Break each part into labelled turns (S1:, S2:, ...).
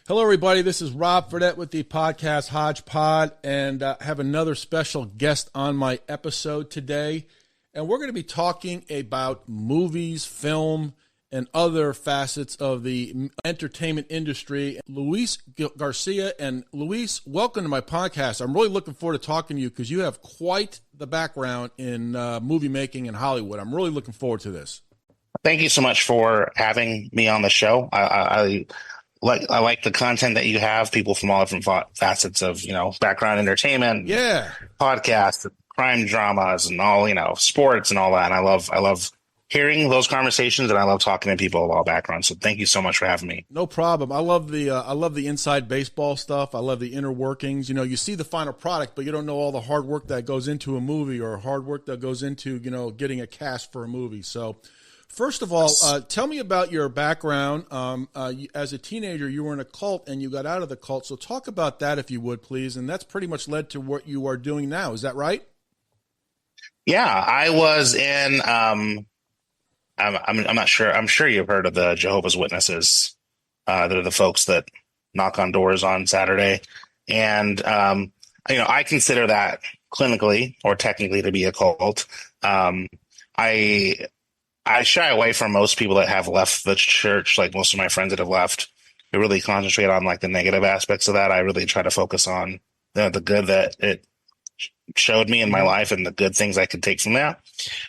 S1: Hello, everybody. This is Rob Fredette with the podcast HODGEPOD, and have another special guest on my episode today. And we're going to be talking about movies, film, and other facets of the entertainment industry. Luis Garcia. And Luis, welcome to my podcast. I'm really looking forward to talking to you because you have quite the background in movie making in Hollywood. I'm really looking forward to this.
S2: Thank you so much for having me on the show. I like the content that you have, people from all different facets of, background entertainment, podcasts, crime dramas, and all, sports and all that. And I love hearing those conversations, and I love talking to people of all backgrounds. So thank you so much for having me.
S1: No problem. I love the inside baseball stuff. I love the inner workings. You see the final product, but you don't know all the hard work that goes into a movie or hard work that goes into, getting a cast for a movie. So first of all, tell me about your background. As a teenager, you were in a cult and you got out of the cult. So talk about that, if you would, please. And that's pretty much led to what you are doing now. Is that right?
S2: Yeah, I was in, I'm not sure. I'm sure you've heard of the Jehovah's Witnesses. They're the folks that knock on doors on Saturday. And, I consider that clinically or technically to be a cult. I shy away from most people that have left the church, like most of my friends that have left. I really concentrate on like the negative aspects of that. I really try to focus on the good that it showed me in my life and the good things I could take from that.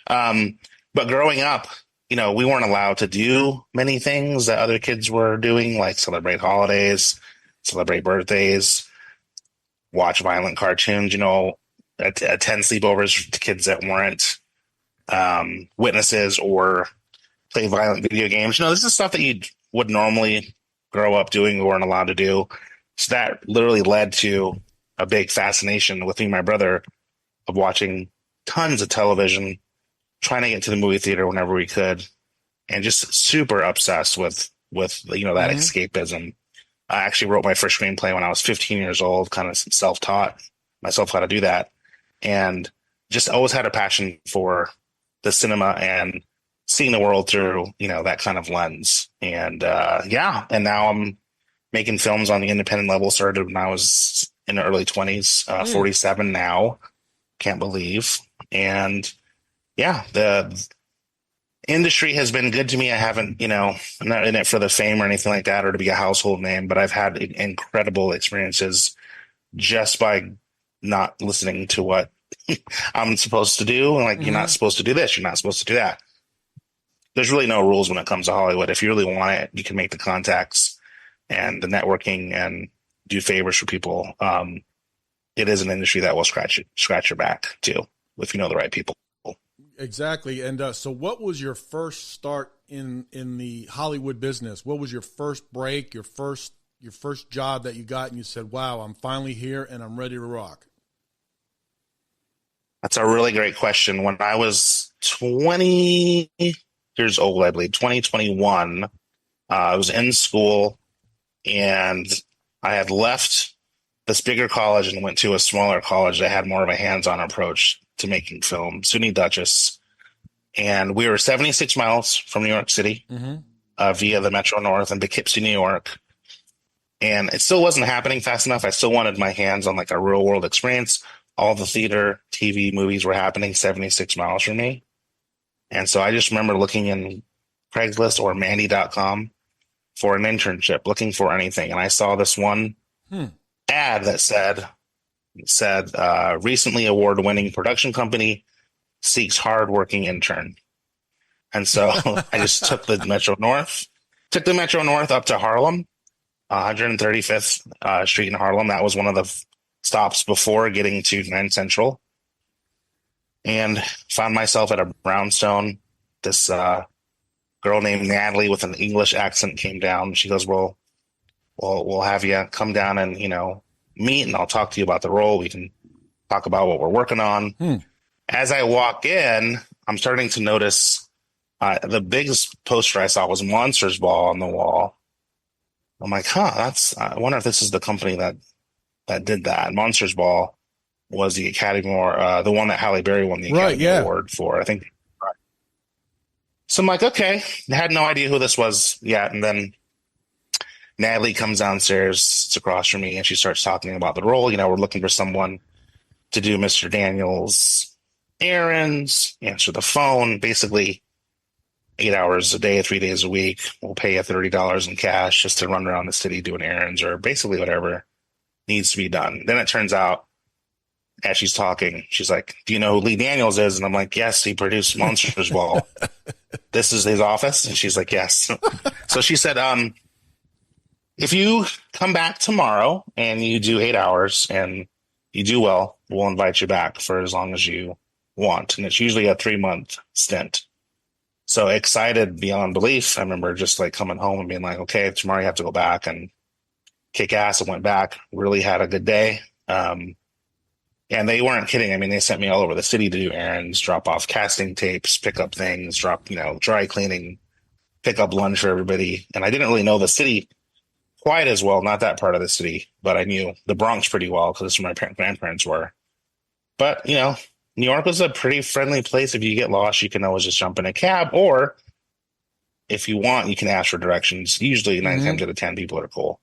S2: But growing up, we weren't allowed to do many things that other kids were doing, like celebrate holidays, celebrate birthdays, watch violent cartoons, attend sleepovers to kids that weren't witnesses or play violent video games. This is stuff that you would normally grow up doing or weren't allowed to do. So that literally led to a big fascination with me and my brother of watching tons of television, trying to get to the movie theater whenever we could, and just super obsessed with that escapism. I actually wrote my first screenplay when I was 15 years old, kind of self-taught myself how to do that, and just always had a passion for the cinema and seeing the world through, that kind of lens. And and now I'm making films on the independent level. Started when I was in the early 20s, 47 now, can't believe. And the industry has been good to me. I haven't, I'm not in it for the fame or anything like that or to be a household name, but I've had incredible experiences just by not listening to what I'm supposed to do. And you're not supposed to do this. You're not supposed to do that. There's really no rules when it comes to Hollywood. If you really want it, you can make the contacts and the networking and do favors for people. It is an industry that will scratch your back too, if you know the right people.
S1: Exactly. And so what was your first start in the Hollywood business? What was your first break, your first job that you got and you said, wow, I'm finally here and I'm ready to rock?
S2: That's a really great question. When I was 20 years old, I believe, 2021, I was in school and I had left this bigger college and went to a smaller college that had more of a hands-on approach to making film, SUNY Dutchess. And we were 76 miles from New York City via the Metro North in Poughkeepsie, New York. And it still wasn't happening fast enough. I still wanted my hands on a real world experience. All the theater, TV, movies were happening 76 miles from me. And so I just remember looking in Craigslist or Mandy.com for an internship, looking for anything. And I saw this one ad that said, recently award-winning production company seeks hard-working intern. And so I just took the Metro North up to Harlem, 135th Street in Harlem. That was one of the stops before getting to Grand Central, and found myself at a brownstone. This girl named Natalie with an English accent came down. She goes, well, we'll have you come down and, meet, and I'll talk to you about the role. We can talk about what we're working on. As I walk in, I'm starting to notice the biggest poster I saw was Monsters Ball on the wall. I'm like, I wonder if this is the company that did that. Monsters Ball was the Academy Award, the one that Halle Berry won the Academy Award for, I think. So I'm like, okay, I had no idea who this was yet. And then Natalie comes downstairs, sits across from me, and she starts talking about the role. We're looking for someone to do Mr. Daniels' errands, answer the phone, basically 8 hours a day, 3 days a week. We'll pay you $30 in cash just to run around the city doing errands or basically whatever needs to be done. Then it turns out, as she's talking, she's like, "Do you know who Lee Daniels is?" And I'm like, "Yes, he produced Monsters Ball." "This is his office?" And she's like, "Yes." So she said, "If you come back tomorrow and you do 8 hours and you do well, we'll invite you back for as long as you want." And it's usually a 3-month stint. So excited beyond belief. I remember just like coming home and being like, "Okay, tomorrow you have to go back and kick ass." I went back, really had a good day. And they weren't kidding. I mean, they sent me all over the city to do errands, drop off casting tapes, pick up things, dry cleaning, pick up lunch for everybody. And I didn't really know the city quite as well, not that part of the city, but I knew the Bronx pretty well because that's where my grandparents were. But, New York was a pretty friendly place. If you get lost, you can always just jump in a cab, or if you want, you can ask for directions. Usually 9 times out of 10, people are cool.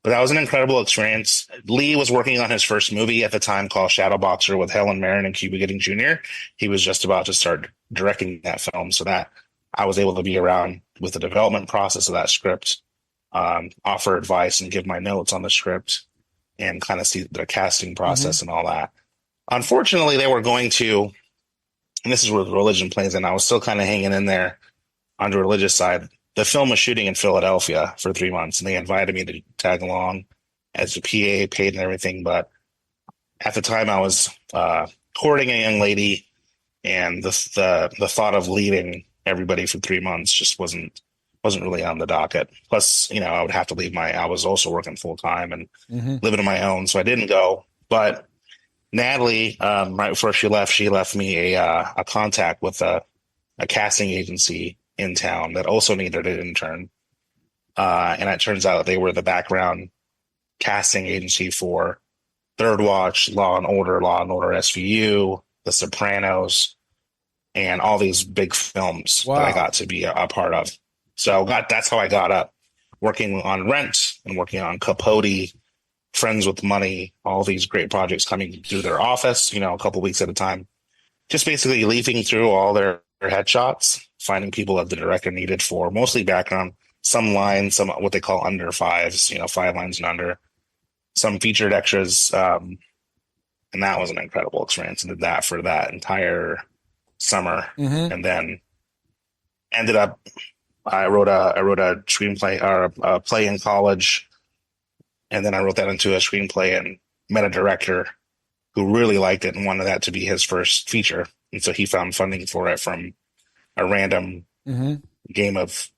S2: But that was an incredible experience. Lee was working on his first movie at the time called Shadowboxer with Helen Mirren and Cuba Gooding Jr. He was just about to start directing that film, so that I was able to be around with the development process of that script, offer advice and give my notes on the script, and kind of see the casting process and all that. Unfortunately, they were going to, and this is where the religion plays in, I was still kind of hanging in there on the religious side. The film was shooting in Philadelphia for 3 months, and they invited me to tag along as a PA, paid and everything. But at the time, I was courting a young lady, and the thought of leaving everybody for 3 months just wasn't really on the docket. Plus, I would have to leave I was also working full time and living on my own, so I didn't go. But Natalie, right before she left me a contact with a casting agency in town that also needed an intern. And it turns out they were the background casting agency for Third Watch, Law and Order SVU, The Sopranos, and all these big films that I got to be a part of. So that's how I got up, working on Rent and working on Capote, Friends with Money, all these great projects coming through their office, a couple weeks at a time. Just basically leafing through all their headshots, finding people that the director needed for mostly background, some lines, some what they call under fives, 5 lines and under, some featured extras. And that was an incredible experience, and did that for that entire summer. And then ended up, I wrote a screenplay or a play in college. And then I wrote that into a screenplay and met a director who really liked it and wanted that to be his first feature. And so he found funding for it from a random game of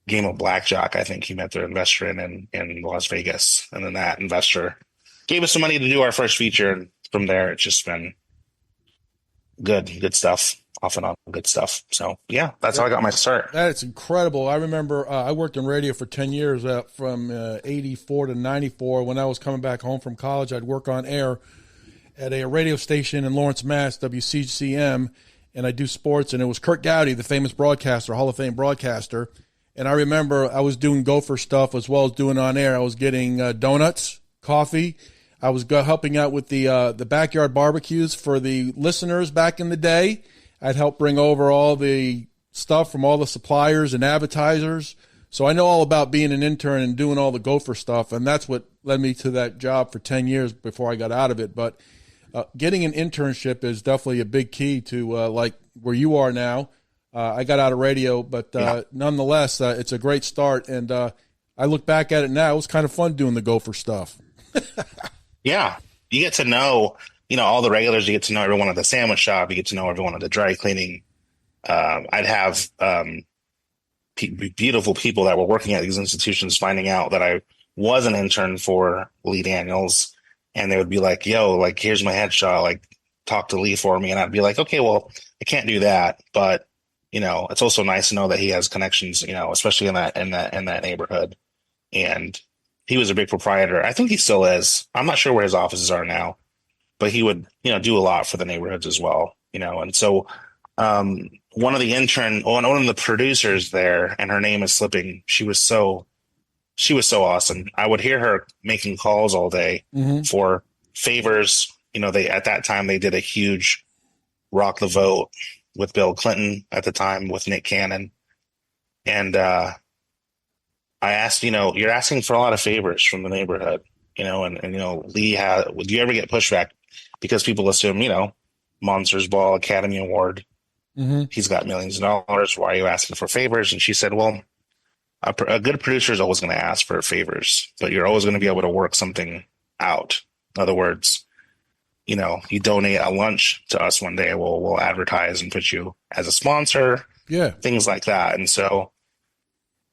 S2: blackjack. I think he met their investor in Las Vegas. And then that investor gave us some money to do our first feature. And from there, it's just been good stuff, off and on good stuff. So yeah, that's how I got my start.
S1: That's incredible. I remember I worked in radio for 10 years from 84 to 94. When I was coming back home from college, I'd work on air at a radio station in Lawrence, Mass, WCCM, and I do sports. And it was Kurt Gowdy, the famous broadcaster, Hall of Fame broadcaster. And I remember I was doing gopher stuff as well as doing on air. I was getting donuts, coffee. I was helping out with the backyard barbecues for the listeners back in the day. I'd help bring over all the stuff from all the suppliers and advertisers. So I know all about being an intern and doing all the gopher stuff, and that's what led me to that job for 10 years before I got out of it. But getting an internship is definitely a big key to like where you are now. I got out of radio, but nonetheless, it's a great start. And I look back at it now. It was kind of fun doing the gopher stuff.
S2: Yeah. You get to know, all the regulars. You get to know everyone at the sandwich shop. You get to know everyone at the dry cleaning. I'd have beautiful people that were working at these institutions finding out that I was an intern for Lee Daniels. And they would be like, "Yo, like, here's my headshot. Like, talk to Lee for me." And I'd be like, "Okay, well, I can't do that." But, it's also nice to know that he has connections, especially in that neighborhood. And he was a big proprietor. I think he still is. I'm not sure where his offices are now, but he would, do a lot for the neighborhoods as well, And so one of the producers there, and her name is slipping. She was so awesome. I would hear her making calls all day for favors. They at that time they did a huge Rock the Vote with Bill Clinton at the time with Nick Cannon. And I asked, you're asking for a lot of favors from the neighborhood, and Lee would you ever get pushback? Because people assume, Monsters Ball, Academy Award, he's got millions of dollars. Why are you asking for favors? And she said, well, a good producer is always going to ask for favors, but you're always going to be able to work something out. In other words, you donate a lunch to us one day, we'll advertise and put you as a sponsor, things like that. And so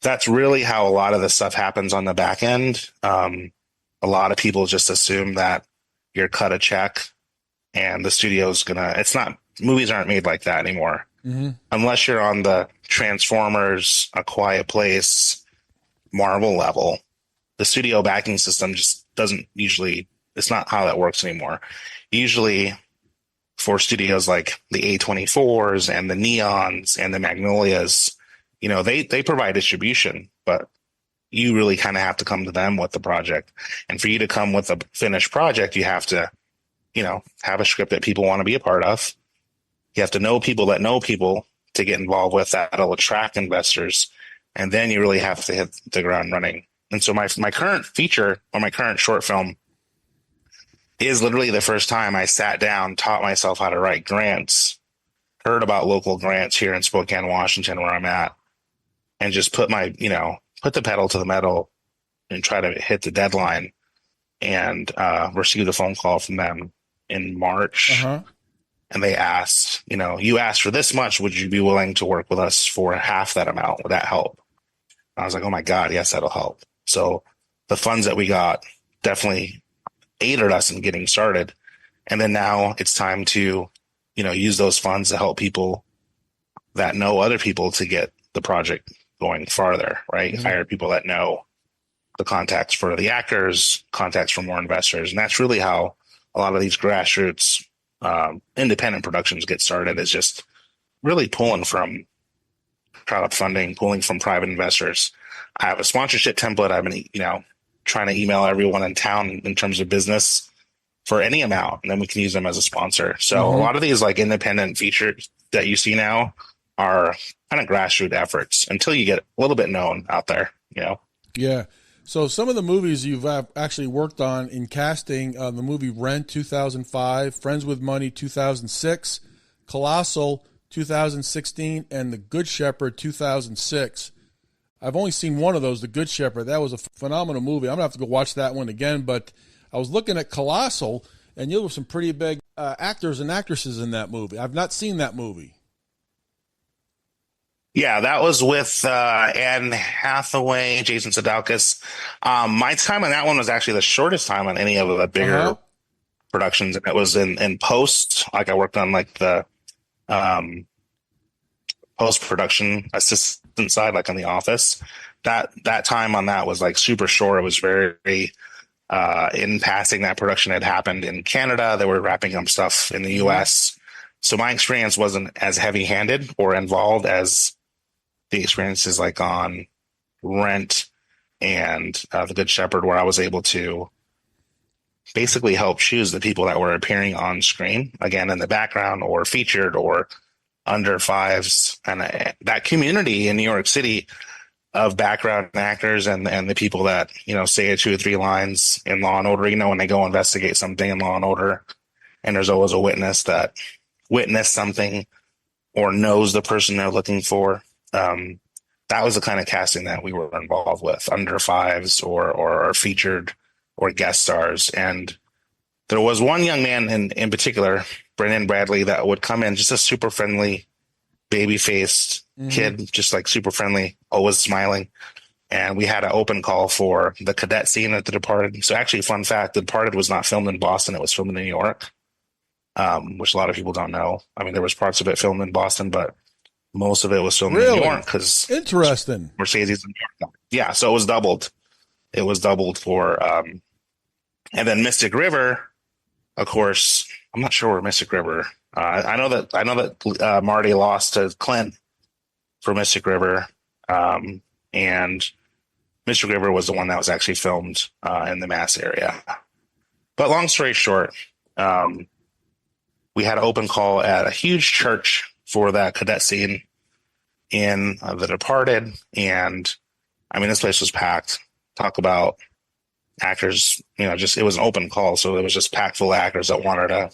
S2: that's really how a lot of this stuff happens on the back end. A lot of people just assume that you're cut a check and the studio's movies aren't made like that anymore. Unless you're on the Transformers, A Quiet Place, Marvel level, the studio backing system just doesn't usually, it's not how that works anymore. Usually for studios like the A24s and the Neons and the Magnolias, they provide distribution, but you really kind of have to come to them with the project. And for you to come with a finished project, you have to, have a script that people want to be a part of. You have to know people that know people to get involved with that'll attract investors. And then you really have to hit the ground running. And so my current feature or my current short film is literally the first time I sat down, taught myself how to write grants, heard about local grants here in Spokane, Washington, where I'm at, and just put the pedal to the metal and try to hit the deadline, and received a phone call from them in March. And they asked, you asked for this much. Would you be willing to work with us for half that amount? Would that help? I was like, oh my God, yes, that'll help. So the funds that we got definitely aided us in getting started. And then now it's time to, use those funds to help people that know other people to get the project going farther, right? Hire people that know the contacts for the actors, contacts for more investors. And that's really how a lot of these grassroots independent productions get started, is just really pulling from crowdfunding, pulling from private investors. I have a sponsorship template. I've been, trying to email everyone in town in terms of business for any amount, and then we can use them as a sponsor. So a lot of these like independent features that you see now are kind of grassroots efforts until you get a little bit known out there,
S1: Yeah. So some of the movies you've actually worked on in casting, the movie Rent 2005, Friends with Money 2006, Colossal 2016, and The Good Shepherd 2006. I've only seen one of those, The Good Shepherd. That was a phenomenal movie. I'm going to have to go watch that one again. But I was looking at Colossal, and there were some pretty big actors and actresses in that movie. I've not seen that movie.
S2: Yeah, that was with Anne Hathaway, Jason Sudeikis. My time on that one was actually the shortest time on any of the bigger productions. And it was in post. Like I worked on like the post-production assistant side, like on The Office. That time on that was like super short. It was very in passing. That production had happened in Canada. They were wrapping up stuff in the US. So my experience wasn't as heavy-handed or involved as the experiences like on Rent and The Good Shepherd, where I was able to basically help choose the people that were appearing on screen, again, in the background or featured or under fives. And that community in New York City of background actors and the people that, say 2 or 3 lines in Law and Order, when they go investigate something in Law and Order, and there's always a witness that witnessed something or knows the person they're looking for. That was the kind of casting that we were involved with, under fives or featured or guest stars. And there was one young man in particular, Brennan Bradley, that would come in, just a super friendly, baby-faced kid, just like super friendly, always smiling. And we had an open call for the cadet scene at The Departed. So actually, fun fact, The Departed was not filmed in Boston. It was filmed in New York, which a lot of people don't know. I mean, there was parts of it filmed in Boston, but most of it was filmed in New York because
S1: interesting.
S2: Mercedes in New York. Yeah, so it was doubled. It was doubled for, and then Mystic River, of course. I'm not sure where Mystic River I know that Marty lost to Clint for Mystic River, and Mystic River was the one that was actually filmed in the Mass area. But long story short, we had an open call at a huge church for that cadet scene in The Departed, and I mean, this place was packed. Talk about actors, just it was an open call, so it was just packed full of actors that wanted to.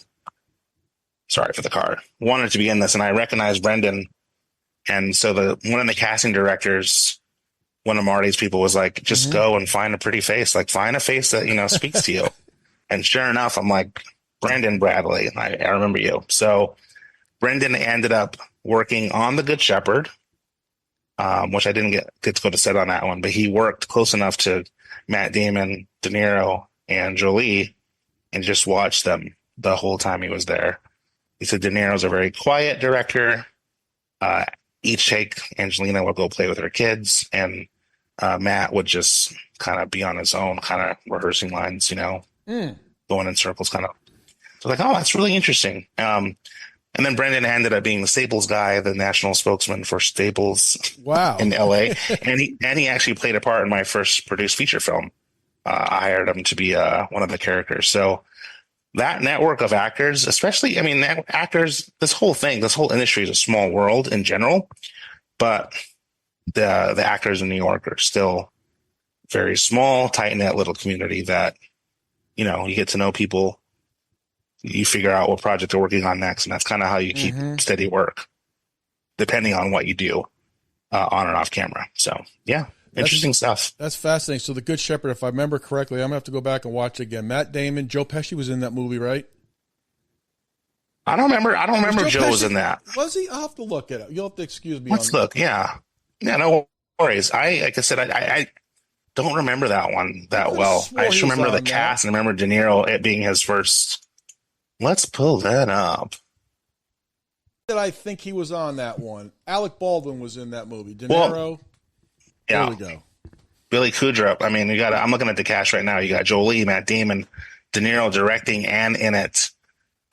S2: Sorry for the car. Wanted to be in this, and I recognized Brendan, and so one of the casting directors, one of Marty's people, was like, "Just go and find a pretty face, like find a face that speaks to you." And sure enough, I'm like, Brendan Bradley, I remember you. So Brendan ended up working on The Good Shepherd, which I didn't get to go to set on that one, but he worked close enough to Matt Damon, De Niro, and Jolie, and just watched them the whole time he was there. He said De Niro's a very quiet director. Each take, Angelina would go play with her kids, and Matt would just kind of be on his own, kind of rehearsing lines, going in circles, kind of. So like, oh, that's really interesting. And then Brendan ended up being the Staples guy, the national spokesman for Staples.
S1: Wow.
S2: In LA. and he actually played a part in my first produced feature film. I hired him to be one of the characters. So that network of actors, especially, I mean, actors, this whole industry is a small world in general, but the actors in New York are still very small, tight-knit little community that, you get to know people. You figure out what project they're working on next, and that's kind of how you keep steady work, depending on what you do on and off camera. So, yeah, interesting stuff.
S1: That's fascinating. So, The Good Shepherd, if I remember correctly, I'm going to have to go back and watch it again. Matt Damon, Joe Pesci was in that movie, right?
S2: I don't remember Joe was in that.
S1: Was he? I'll have to look at it. You'll have to excuse me.
S2: Let's look. Yeah, no worries. Like I said, I don't remember that one that well. I just remember the cast and remember De Niro, it being his first. Let's pull that up.
S1: That I think he was on that one. Alec Baldwin was in that movie. De Niro.
S2: Yeah.
S1: There we go.
S2: Billy Kudrup. I mean, I'm looking at the cast right now. You got Jolie, Matt Damon, De Niro directing and in it.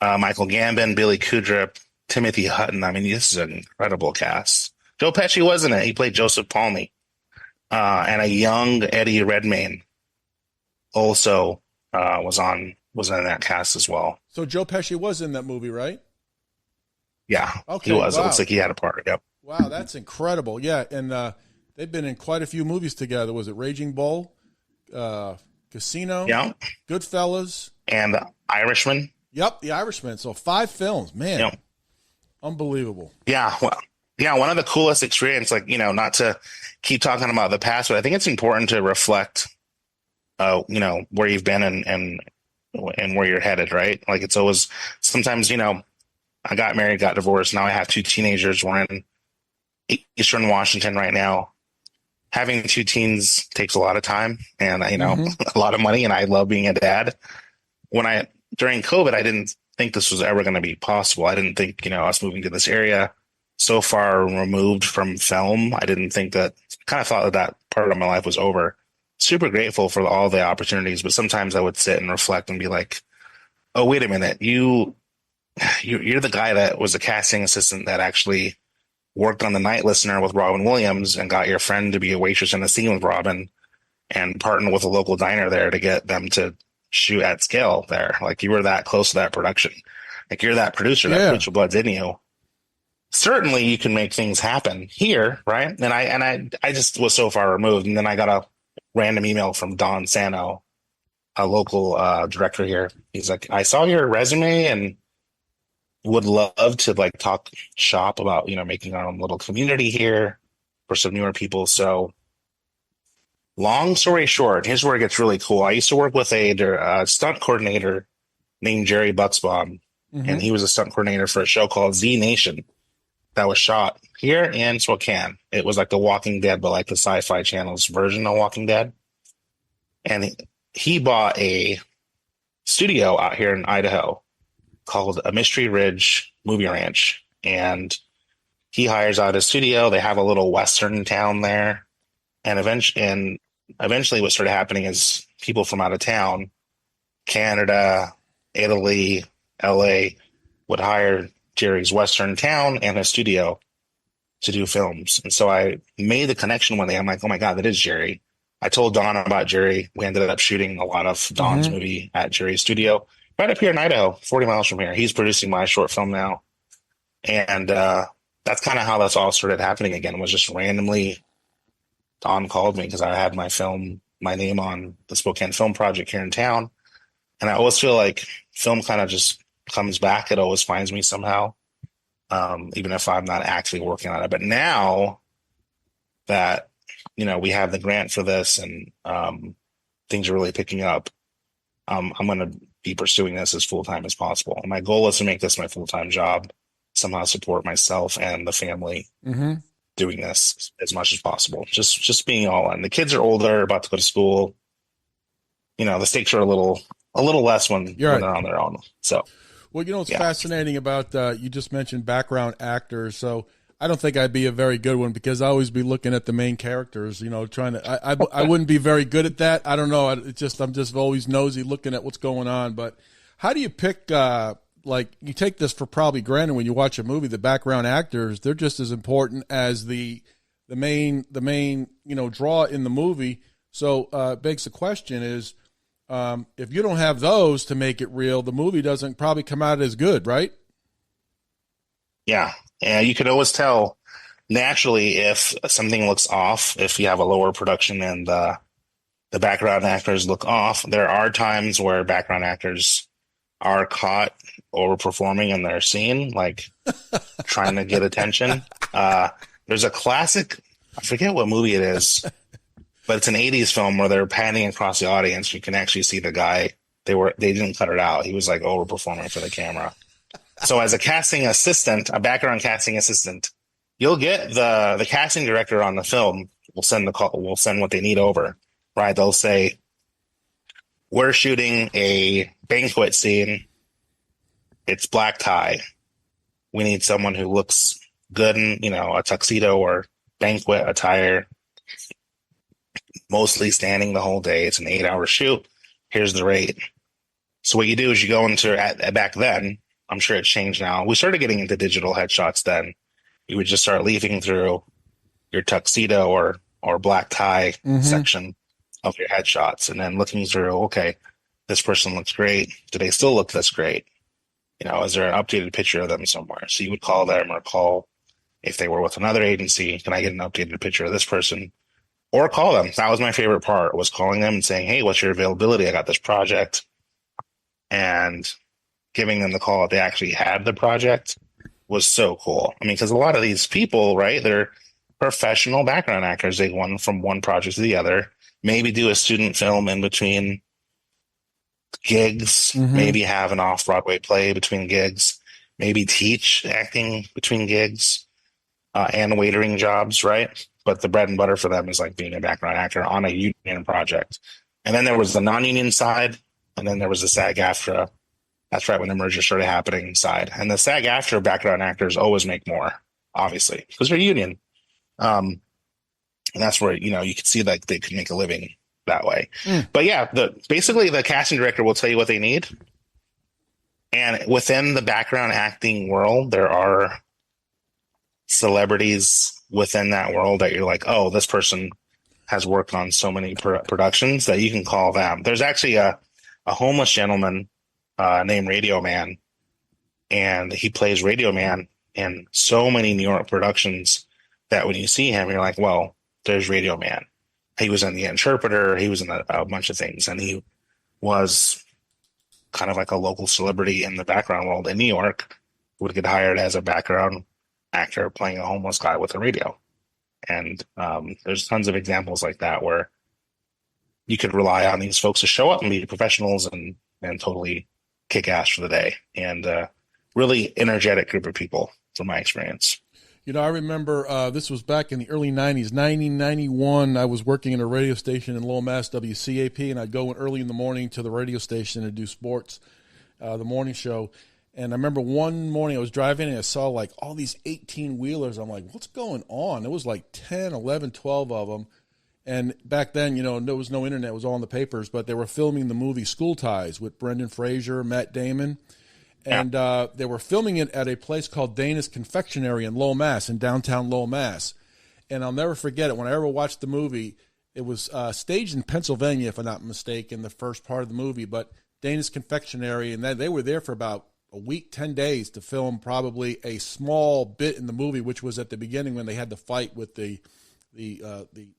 S2: Michael Gambon, Billy Kudrup, Timothy Hutton. I mean, this is an incredible cast. Joe Pesci was in it. He played Joseph Palmy. And a young Eddie Redmayne also was in that cast as well.
S1: So Joe Pesci was in that movie, right?
S2: Yeah,
S1: okay,
S2: he was.
S1: Wow.
S2: It looks like he had a part. Yep.
S1: Wow, that's incredible. Yeah, and they've been in quite a few movies together. Was it Raging Bull, Casino,
S2: yeah,
S1: Goodfellas,
S2: and The Irishman?
S1: Yep, The Irishman. So 5 films, man.
S2: Yep.
S1: Unbelievable.
S2: Yeah, well, yeah, one of the coolest experience. Like, not to keep talking about the past, but I think it's important to reflect, where you've been and where you're headed, right? Like, it's always sometimes, I got married, got divorced. Now I have 2 teenagers. We're in Eastern Washington right now. Having 2 teens takes a lot of time and, a lot of money. And I love being a dad. During COVID, I didn't think this was ever going to be possible. I didn't think, us moving to this area so far removed from film. I didn't think kind of thought that part of my life was over. Super grateful for all the opportunities, but sometimes I would sit and reflect and be like, oh, wait a minute. You're the guy that was a casting assistant that actually worked on The Night Listener with Robin Williams and got your friend to be a waitress in a scene with Robin and partnered with a local diner there to get them to shoot at scale there. Like, you were that close to that production. Like, you're that producer, that producer blood's in you. Certainly you can make things happen here, right? And I just was so far removed. And then I got a random email from Don Sano, a local director here. He's like, I saw your resume and would love to talk shop about, making our own little community here for some newer people. So long story short, here's where it gets really cool. I used to work with a stunt coordinator named Jerry Bucksbaum, and he was a stunt coordinator for a show called Z Nation that was shot here in Spokane. It was like The Walking Dead, but like the Sci-Fi Channel's version of Walking Dead. And he bought a studio out here in Idaho called a Mystery Ridge Movie Ranch. And he hires out his studio. They have a little Western town there. And eventually what started happening is people from out of town, Canada, Italy, LA, would hire Jerry's Western town and his studio to do films. And so I made the connection one day. I'm like, oh my God, that is Jerry. I told Don about Jerry. We ended up shooting a lot of Don's movie at Jerry's studio right up here in Idaho, 40 miles from here. He's producing my short film now. And that's kind of how that's all started happening again, was just randomly Don called me because I had my name on the Spokane Film Project here in town. And I always feel like film kind of just comes back. It always finds me somehow, even if I'm not actually working on it. But now that, we have the grant for this and things are really picking up, I'm going to be pursuing this as full-time as possible. And my goal is to make this my full-time job, somehow support myself and the family doing this as much as possible. Just being all in. The kids are older, about to go to school. The stakes are a little less when they're on their own. So,
S1: well, what's fascinating about you just mentioned background actors. So I don't think I'd be a very good one because I always be looking at the main characters. Trying to. I wouldn't be very good at that. I don't know. I'm just always nosy looking at what's going on. But how do you pick? You take this for probably granted when you watch a movie. The background actors, they're just as important as the main draw in the movie. So begs the question is, if you don't have those to make it real, the movie doesn't probably come out as good, right?
S2: Yeah. And you could always tell naturally if something looks off, if you have a lower production and the background actors look off. There are times where background actors are caught overperforming in their scene, like trying to get attention. There's a classic, I forget what movie it is, but it's an 80s film where they're panning across the audience. You can actually see the guy. They didn't cut it out. He was like overperforming for the camera. So as a background casting assistant, you'll get the casting director on the film will send what they need over, right? They'll say, we're shooting a banquet scene. It's black tie. We need someone who looks good in, a tuxedo or banquet attire, mostly standing the whole day. It's an 8-hour shoot. Here's the rate. So what you do is you go into, back then, I'm sure it's changed now. We started getting into digital headshots then. You would just start leafing through your tuxedo or black tie section of your headshots and then looking through, okay, this person looks great. Do they still look this great? Is there an updated picture of them somewhere? So you would call them or call if they were with another agency, can I get an updated picture of this person? Or call them. That was my favorite part, was calling them and saying, hey, what's your availability? I got this project. And giving them the call if they actually had the project was so cool. I mean, because a lot of these people, right, they're professional background actors. They won from one project to the other, maybe do a student film in between gigs, maybe have an off-Broadway play between gigs, maybe teach acting between gigs and waitering jobs, right? But the bread and butter for them is like being a background actor on a union project. And then there was the non-union side, and then there was the SAG-AFTRA. That's right, when the merger started happening side. And the SAG-AFTRA background actors always make more, obviously, because they're union. And that's where, you could see like they could make a living that way. But yeah, basically the casting director will tell you what they need. And within the background acting world, there are celebrities within that world that you're like, oh, this person has worked on so many productions that you can call them. There's actually a homeless gentleman named Radio Man, and he plays Radio Man in so many New York productions that when you see him, you're like, well, there's Radio Man. He was in The Interpreter. He was in a bunch of things, and he was kind of like a local celebrity in the background world in New York. Would get hired as a background actor playing a homeless guy with a radio. And there's tons of examples like that where you could rely on these folks to show up and be professionals and totally kick ass for the day. And really energetic group of people from my experience.
S1: I remember this was back in the early 90s, 1991. I was working in a radio station in Lowell, Mass, WCAP, and I'd go in early in the morning to the radio station and do sports, the morning show. And I remember one morning I was driving and I saw like all these 18-wheelers. I'm like, what's going on? It was like 10, 11, 12 of them. And back then, there was no internet. It was all in the papers. But they were filming the movie School Ties with Brendan Fraser, Matt Damon.
S2: Yeah.
S1: and they were filming it at a place called Dana's Confectionery in Lowell, Mass, in downtown Lowell, Mass. And I'll never forget it. When I ever watched the movie, it was staged in Pennsylvania, if I'm not mistaken, the first part of the movie. But Dana's Confectionery, and they were there for about a week, 10 days to film probably a small bit in the movie, which was at the beginning when they had the fight with the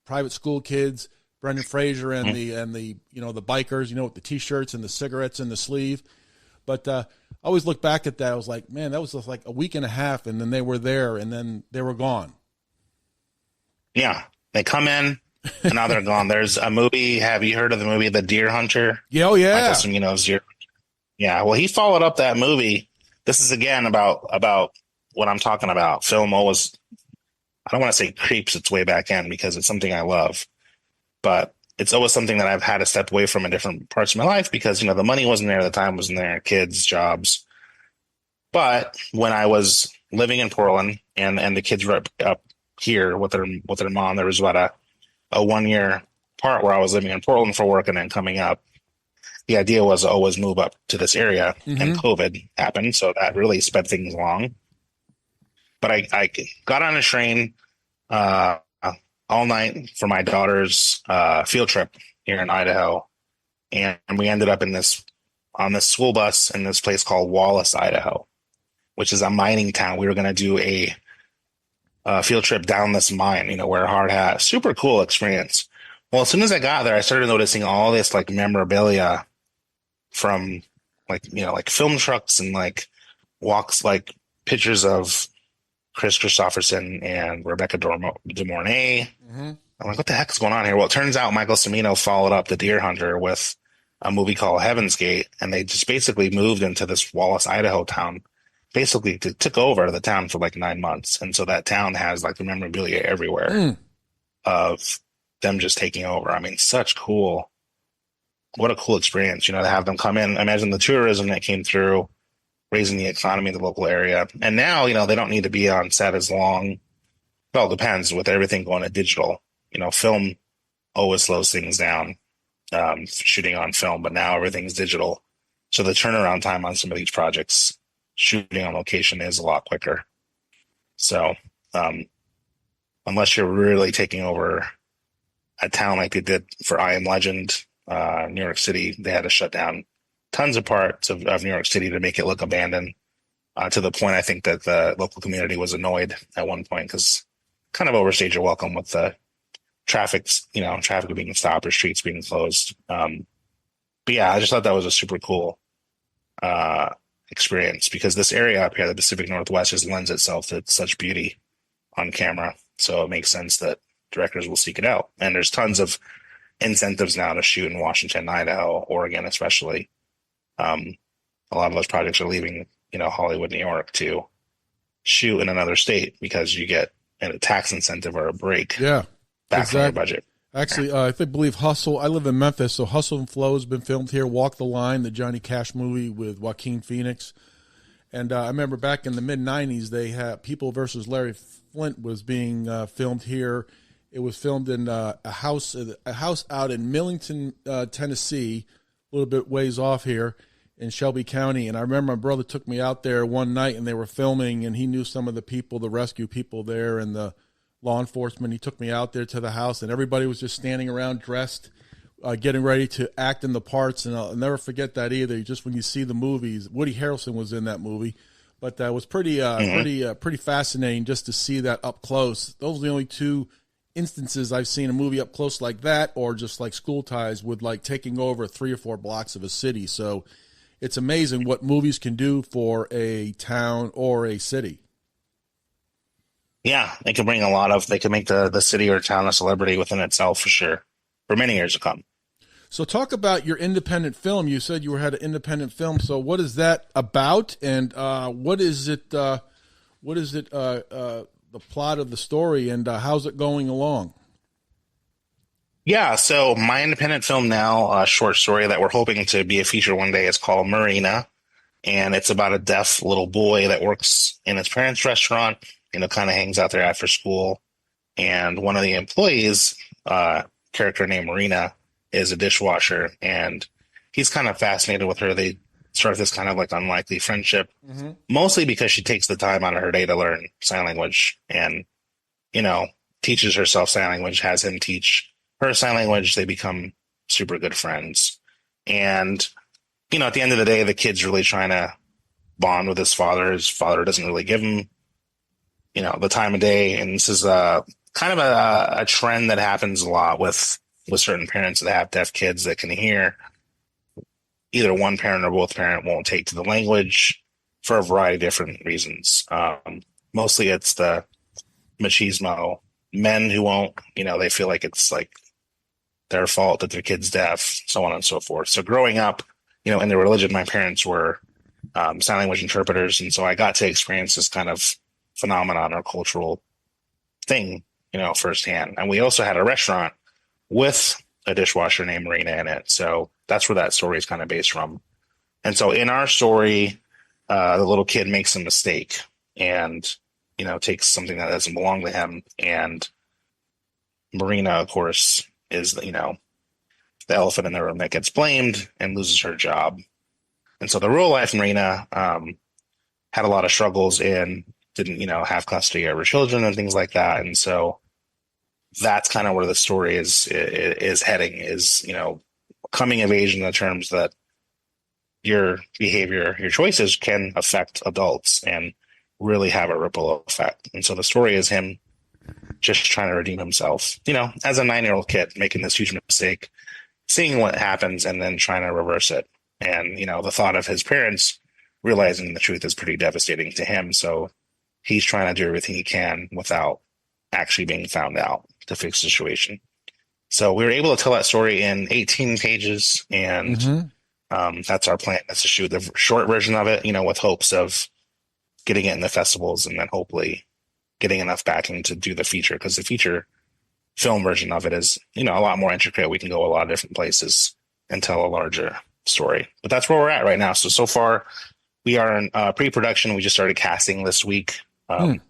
S1: private school kids, Brendan Fraser and the the bikers, with the T-shirts and the cigarettes in the sleeve. But I always look back at that. I was like, man, that was just like a week and a half, and then they were there, and then they were gone.
S2: Yeah, they come in, and now they're gone. There's a movie. Have you heard of the movie The Deer Hunter?
S1: Yeah, oh yeah.
S2: Michael Cimino's Deer. Yeah, well, he followed up that movie. This is again about what I'm talking about. Film always, I don't want to say creeps its way back in because it's something I love, but it's always something that I've had to step away from in different parts of my life because, the money wasn't there, the time wasn't there, kids, jobs. But when I was living in Portland and the kids were up here with their mom, there was about a 1 year part where I was living in Portland for work and then coming up. The idea was to always move up to this area, and COVID happened, so that really sped things along. But I got on a train all night for my daughter's field trip here in Idaho, and we ended up on this school bus in this place called Wallace, Idaho, which is a mining town. We were going to do a field trip down this mine, wear a hard hat. Super cool experience. Well, as soon as I got there, I started noticing all this like memorabilia from like film trucks and like walks, like pictures of Chris Christopherson and Rebecca De Mornay. I'm like, what the heck is going on here? Well, it turns out Michael Cimino followed up The Deer Hunter with a movie called Heaven's Gate, and they just basically moved into this Wallace, Idaho town. Basically, took over the town for like 9 months, and so that town has like the memorabilia everywhere of them just taking over. I mean, what a cool experience, to have them come in. Imagine the tourism that came through, raising the economy of the local area. And now, they don't need to be on set as long. Well, it depends with everything going to digital. Film always slows things down, shooting on film, but now everything's digital. So the turnaround time on some of these projects, shooting on location, is a lot quicker. So unless you're really taking over a town like they did for I Am Legend, New York City, they had to shut down tons of parts of New York City to make it look abandoned, to the point I think that the local community was annoyed at one point because kind of overstayed your welcome with the traffic being stopped or streets being closed. But yeah, I just thought that was a super cool experience because this area up here, the Pacific Northwest, just lends itself to such beauty on camera. So it makes sense that directors will seek it out. And there's tons of incentives now to shoot in Washington, Idaho, Oregon, especially. A lot of those projects are leaving, Hollywood, New York to shoot in another state because you get a tax incentive or a break back from your budget.
S1: Actually, I believe Hustle. I live in Memphis, so Hustle and Flow has been filmed here. Walk the Line, the Johnny Cash movie with Joaquin Phoenix. And I remember back in the mid-'90s, they had People versus Larry Flint was being filmed here. It was filmed in a house out in Millington, Tennessee, a little bit ways off here in Shelby County. And I remember my brother took me out there one night, and they were filming, and he knew some of the people, the rescue people there, and the law enforcement. He took me out there to the house, and everybody was just standing around dressed, getting ready to act in the parts. And I'll never forget that either. Just when you see the movies, Woody Harrelson was in that movie. But that was pretty fascinating just to see that up close. Those are the only two instances I've seen a movie up close like that, or just like School Ties with like taking over 3 or 4 blocks of a city. So it's amazing what movies can do for a town or a city.
S2: Yeah, they can make the city or town a celebrity within itself for sure, for many years to come.
S1: So talk about your independent film. You said you had an independent film. So what is that about, and what is it? The plot of the story, and how's it going along?
S2: Yeah, so my independent film now, a short story that we're hoping to be a feature one day, is called Marina, and it's about a deaf little boy that works in his parents' restaurant. Kind of hangs out there after school, and one of the employees, character named Marina, is a dishwasher, and he's kind of fascinated with her. They start this kind of like unlikely friendship,
S1: Mm-hmm.
S2: mostly because she takes the time out of her day to learn sign language and, you know, teaches herself sign language, has him teach her sign language. They become super good friends. And, you know, at the end of the day, the kid's really trying to bond with his father. His father doesn't really give him, you know, the time of day. And this is kind of a trend that happens a lot with certain parents that have deaf kids that can hear. Either one parent or both parent won't take to the language for a variety of different reasons. Mostly it's the machismo, men who won't, you know, they feel like it's like their fault that their kid's deaf, so on and so forth. So growing up, you know, in the religion, my parents were sign language interpreters. And so I got to experience this kind of phenomenon or cultural thing, you know, firsthand. And we also had a restaurant with a dishwasher named Marina in it. So that's where that story is kind of based from. And so in our story, the little kid makes a mistake and, you know, takes something that doesn't belong to him. And Marina, of course, is, you know, the elephant in the room that gets blamed and loses her job. And so the real life Marina had a lot of struggles and didn't, you know, have custody of her children and things like that. And so that's kind of where the story is heading, is, you know, coming of age in the terms that your behavior, your choices can affect adults and really have a ripple effect. And so the story is him just trying to redeem himself, you know, as a 9-year-old kid making this huge mistake, seeing what happens and then trying to reverse it. And, you know, the thought of his parents realizing the truth is pretty devastating to him. So he's trying to do everything he can without actually being found out to fix the situation. So we were able to tell that story in 18 pages, and that's our plan. That's to shoot the short version of it, you know, with hopes of getting it in the festivals and then hopefully getting enough backing to do the feature, because the feature film version of it is, you know, a lot more intricate. We can go a lot of different places and tell a larger story. But that's where we're at right now. So far, we are in pre-production. We just started casting this week, doing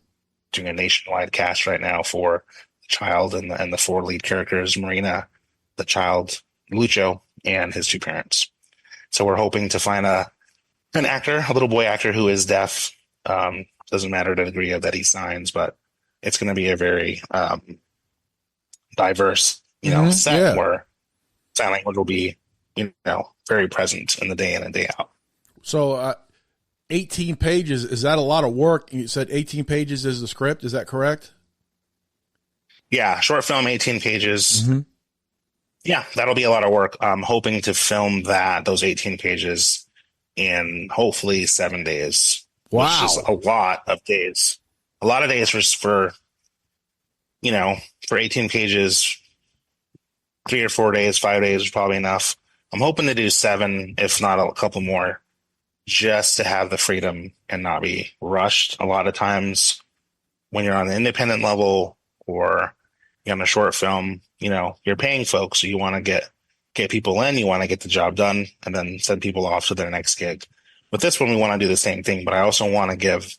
S2: a nationwide cast right now for the child and the 4 lead characters, Marina, the child, Lucho, and his 2 parents. So we're hoping to find an actor, a little boy actor who is deaf. Doesn't matter the degree of that he signs, but it's going to be a very diverse, you know, set where sign language will be, you know, very present in the day in and day out.
S1: So 18 pages, is that a lot of work? You said 18 pages is the script. Is that correct?
S2: Yeah. Short film, 18 pages. Yeah, that'll be a lot of work. I'm hoping to film those 18 pages in hopefully 7 days.
S1: Wow.
S2: Which is a lot of days. A lot of days for you know, for 18 pages, 3 or 4 days, 5 days is probably enough. I'm hoping to do 7, if not a couple more, just to have the freedom and not be rushed. A lot of times when you're on the independent level or you're on a short film, you know, you're paying folks, so you want to get people in, you want to get the job done and then send people off to their next gig. With this one, we want to do the same thing, but I also want to give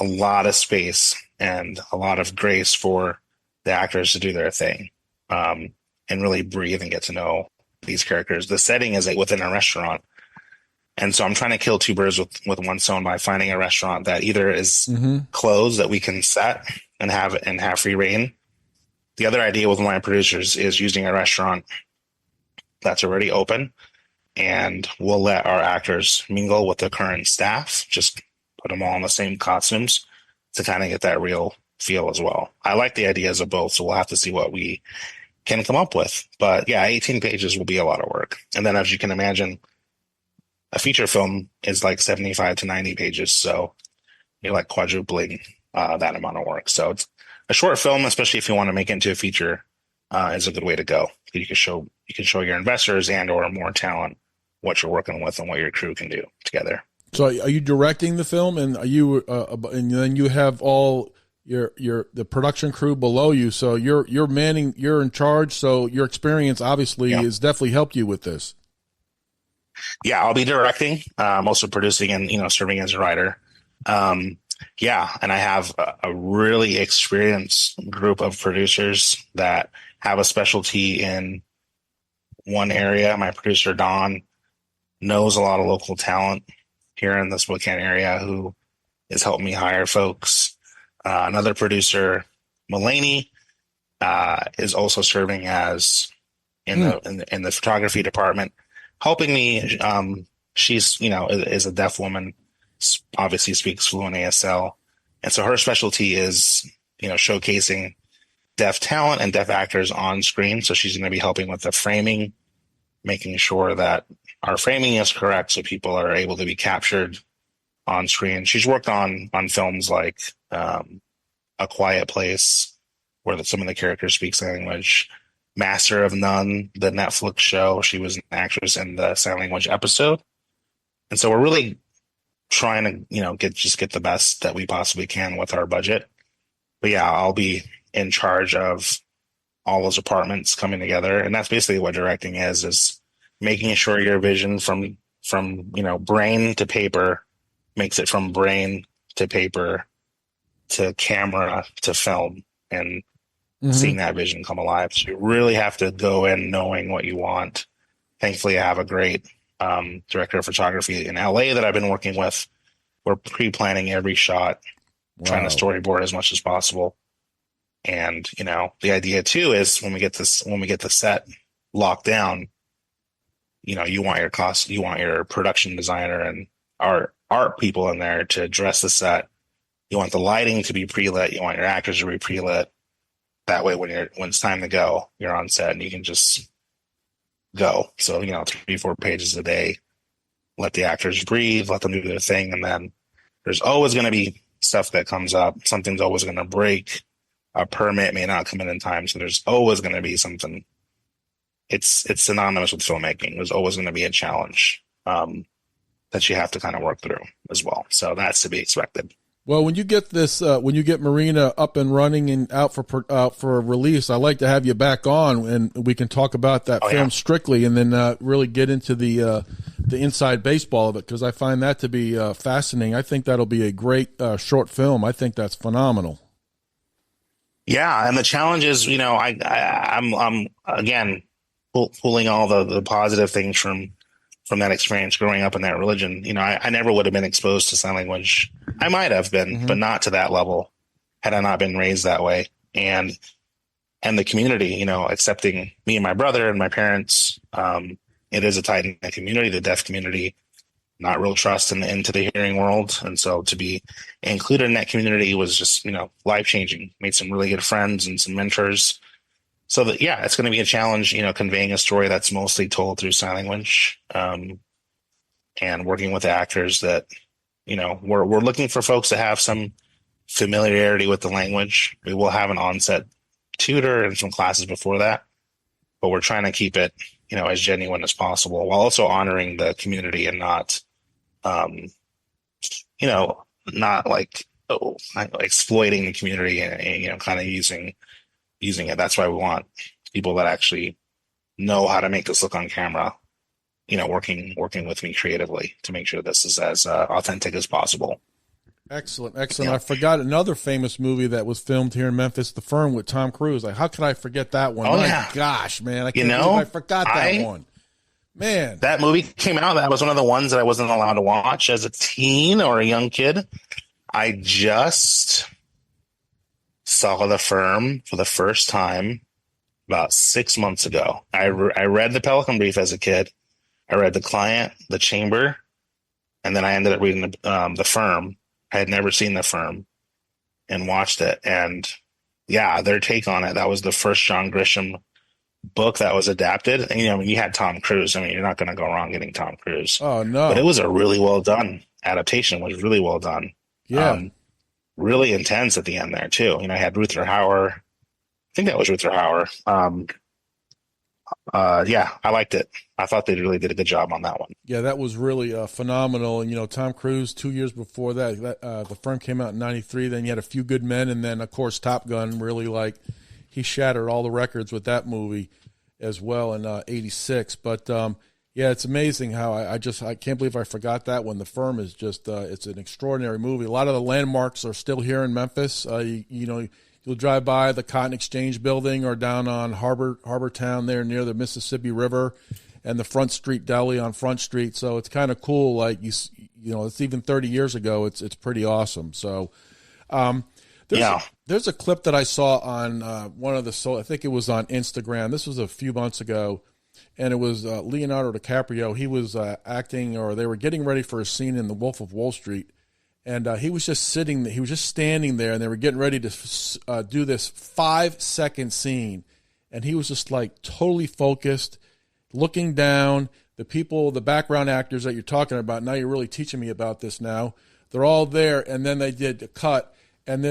S2: a lot of space and a lot of grace for the actors to do their thing, and really breathe and get to know these characters. The setting is like within a restaurant. And so I'm trying to kill 2 birds with one stone by finding a restaurant that either is closed that we can set and have free reign. The other idea with my producers is using a restaurant that's already open, and we'll let our actors mingle with the current staff, just put them all in the same costumes to kind of get that real feel as well. I like the ideas of both, so we'll have to see what we can come up with. But yeah, 18 pages will be a lot of work. And then as you can imagine, a feature film is like 75 to 90 pages. So you're like quadrupling that amount of work. So it's a short film, especially if you want to make it into a feature, is a good way to go. You can show your investors and or more talent what you're working with and what your crew can do together.
S1: So are you directing the film, and are you and then you have all the production crew below you, so you're in charge, so your experience obviously has definitely helped you with this.
S2: Yeah, I'll be directing, also producing and, you know, serving as a writer. And I have a really experienced group of producers that have a specialty in one area. My producer Don knows a lot of local talent here in the Spokane area who is helping me hire folks. Another producer, Mulaney, is also serving as in the photography department, helping me. She's is a deaf woman, obviously speaks fluent ASL, and so her specialty is showcasing deaf talent and deaf actors on screen. So she's going to be helping with the framing, making sure that our framing is correct so people are able to be captured on screen. She's worked on films like A Quiet Place, where some of the characters speak sign language. Master of None, the Netflix show, she was an actress in the sign language episode. And so we're really trying to, get the best that we possibly can with our budget. But yeah, I'll be in charge of all those departments coming together. And that's basically what directing is making sure your vision from brain to paper makes it from brain to paper to camera to film, and seeing that vision come alive. So you really have to go in knowing what you want. Thankfully, I have a great director of photography in LA that I've been working with. We're pre-planning every shot, trying to storyboard as much as possible. And, the idea too is when we get the set locked down, you want your production designer and art people in there to dress the set. You want the lighting to be pre-lit. You want your actors to be pre-lit. That way, when it's time to go, you're on set and you can just go. So, 3-4 pages a day, let the actors breathe, let them do their thing. And then there's always going to be stuff that comes up. Something's always going to break. A permit may not come in time. So there's always going to be something. It's synonymous with filmmaking. There's always going to be a challenge that you have to kind of work through as well. So that's to be expected.
S1: Well, when you get when you get Marina up and running and out for a release, I'd like to have you back on and we can talk about that film strictly, and then really get into the inside baseball of it, because I find that to be fascinating. I think that'll be a great short film. I think that's phenomenal.
S2: Yeah, and the challenge is, I'm again pulling all the positive things from that experience growing up in that religion. I never would have been exposed to sign language. I might have been, but not to that level had I not been raised that way. And the community, accepting me and my brother and my parents, it is a tight-knit community, the deaf community, not real trust into the hearing world. And so to be included in that community was just, life-changing. Made some really good friends and some mentors. So that, yeah, it's going to be a challenge, conveying a story that's mostly told through sign language, and working with actors that, we're looking for folks that have some familiarity with the language. We will have an onset tutor and some classes before that, but we're trying to keep it, as genuine as possible while also honoring the community and not, not like exploiting the community and, kind of using it. That's why we want people that actually know how to make this look on camera, working with me creatively to make sure this is as authentic as possible.
S1: Excellent. I forgot another famous movie that was filmed here in Memphis, The Firm, with Tom Cruise. Like, how could I forget that one? My gosh, man, I can't believe I forgot that one. Man,
S2: that movie came out. That was one of the ones that I wasn't allowed to watch as a teen or a young kid. I just saw The Firm for the first time about 6 months ago. I read The Pelican Brief as a kid. I read The Client, The Chamber, and then I ended up reading The Firm. I had never seen The Firm and watched it. And yeah, their take on it, that was the first John Grisham book that was adapted. And, you had Tom Cruise. I mean, you're not going to go wrong getting Tom Cruise.
S1: Oh, no.
S2: But it was a really well done adaptation. It was really well done.
S1: Yeah.
S2: Really intense at the end there, too. I had Ruther Hauer. I think that was Ruther Hauer. Yeah, I liked it. I thought they really did a good job on that one.
S1: Yeah, that was really phenomenal. And, Tom Cruise, 2 years before that, The Firm came out in 93. Then you had A Few Good Men. And then, of course, Top Gun, really he shattered all the records with that movie as well in 86. But, yeah, it's amazing how I can't believe I forgot that one. The Firm is just, it's an extraordinary movie. A lot of the landmarks are still here in Memphis. You'll drive by the Cotton Exchange building or down on Harbor Town there near the Mississippi River, and the Front Street Deli on Front Street. So it's kind of cool. Like it's even 30 years ago. It's pretty awesome. So there's a clip that I saw on one of the, I think it was on Instagram. This was a few months ago, and it was Leonardo DiCaprio. He was acting, or they were getting ready for a scene in The Wolf of Wall Street. And he was just standing there, and they were getting ready to do this 5-second scene. And he was just like totally focused, looking down. The background actors that you're talking about, now you're really teaching me about this now. They're all there, and then they did a cut. And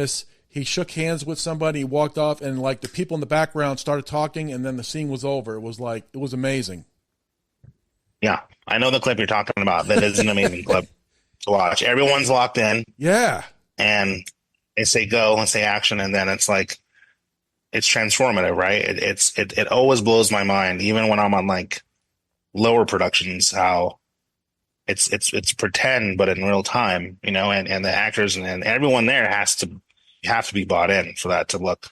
S1: he shook hands with somebody, he walked off, and like the people in the background started talking, and then the scene was over. It was amazing.
S2: Yeah, I know the clip you're talking about. That is an amazing clip to watch. Everyone's locked in.
S1: Yeah.
S2: And they say go and say action, and then it's like, it's transformative, right? It always blows my mind, even when I'm on like lower productions, how it's pretend, but in real time, and the actors and everyone there you have to be bought in for that to look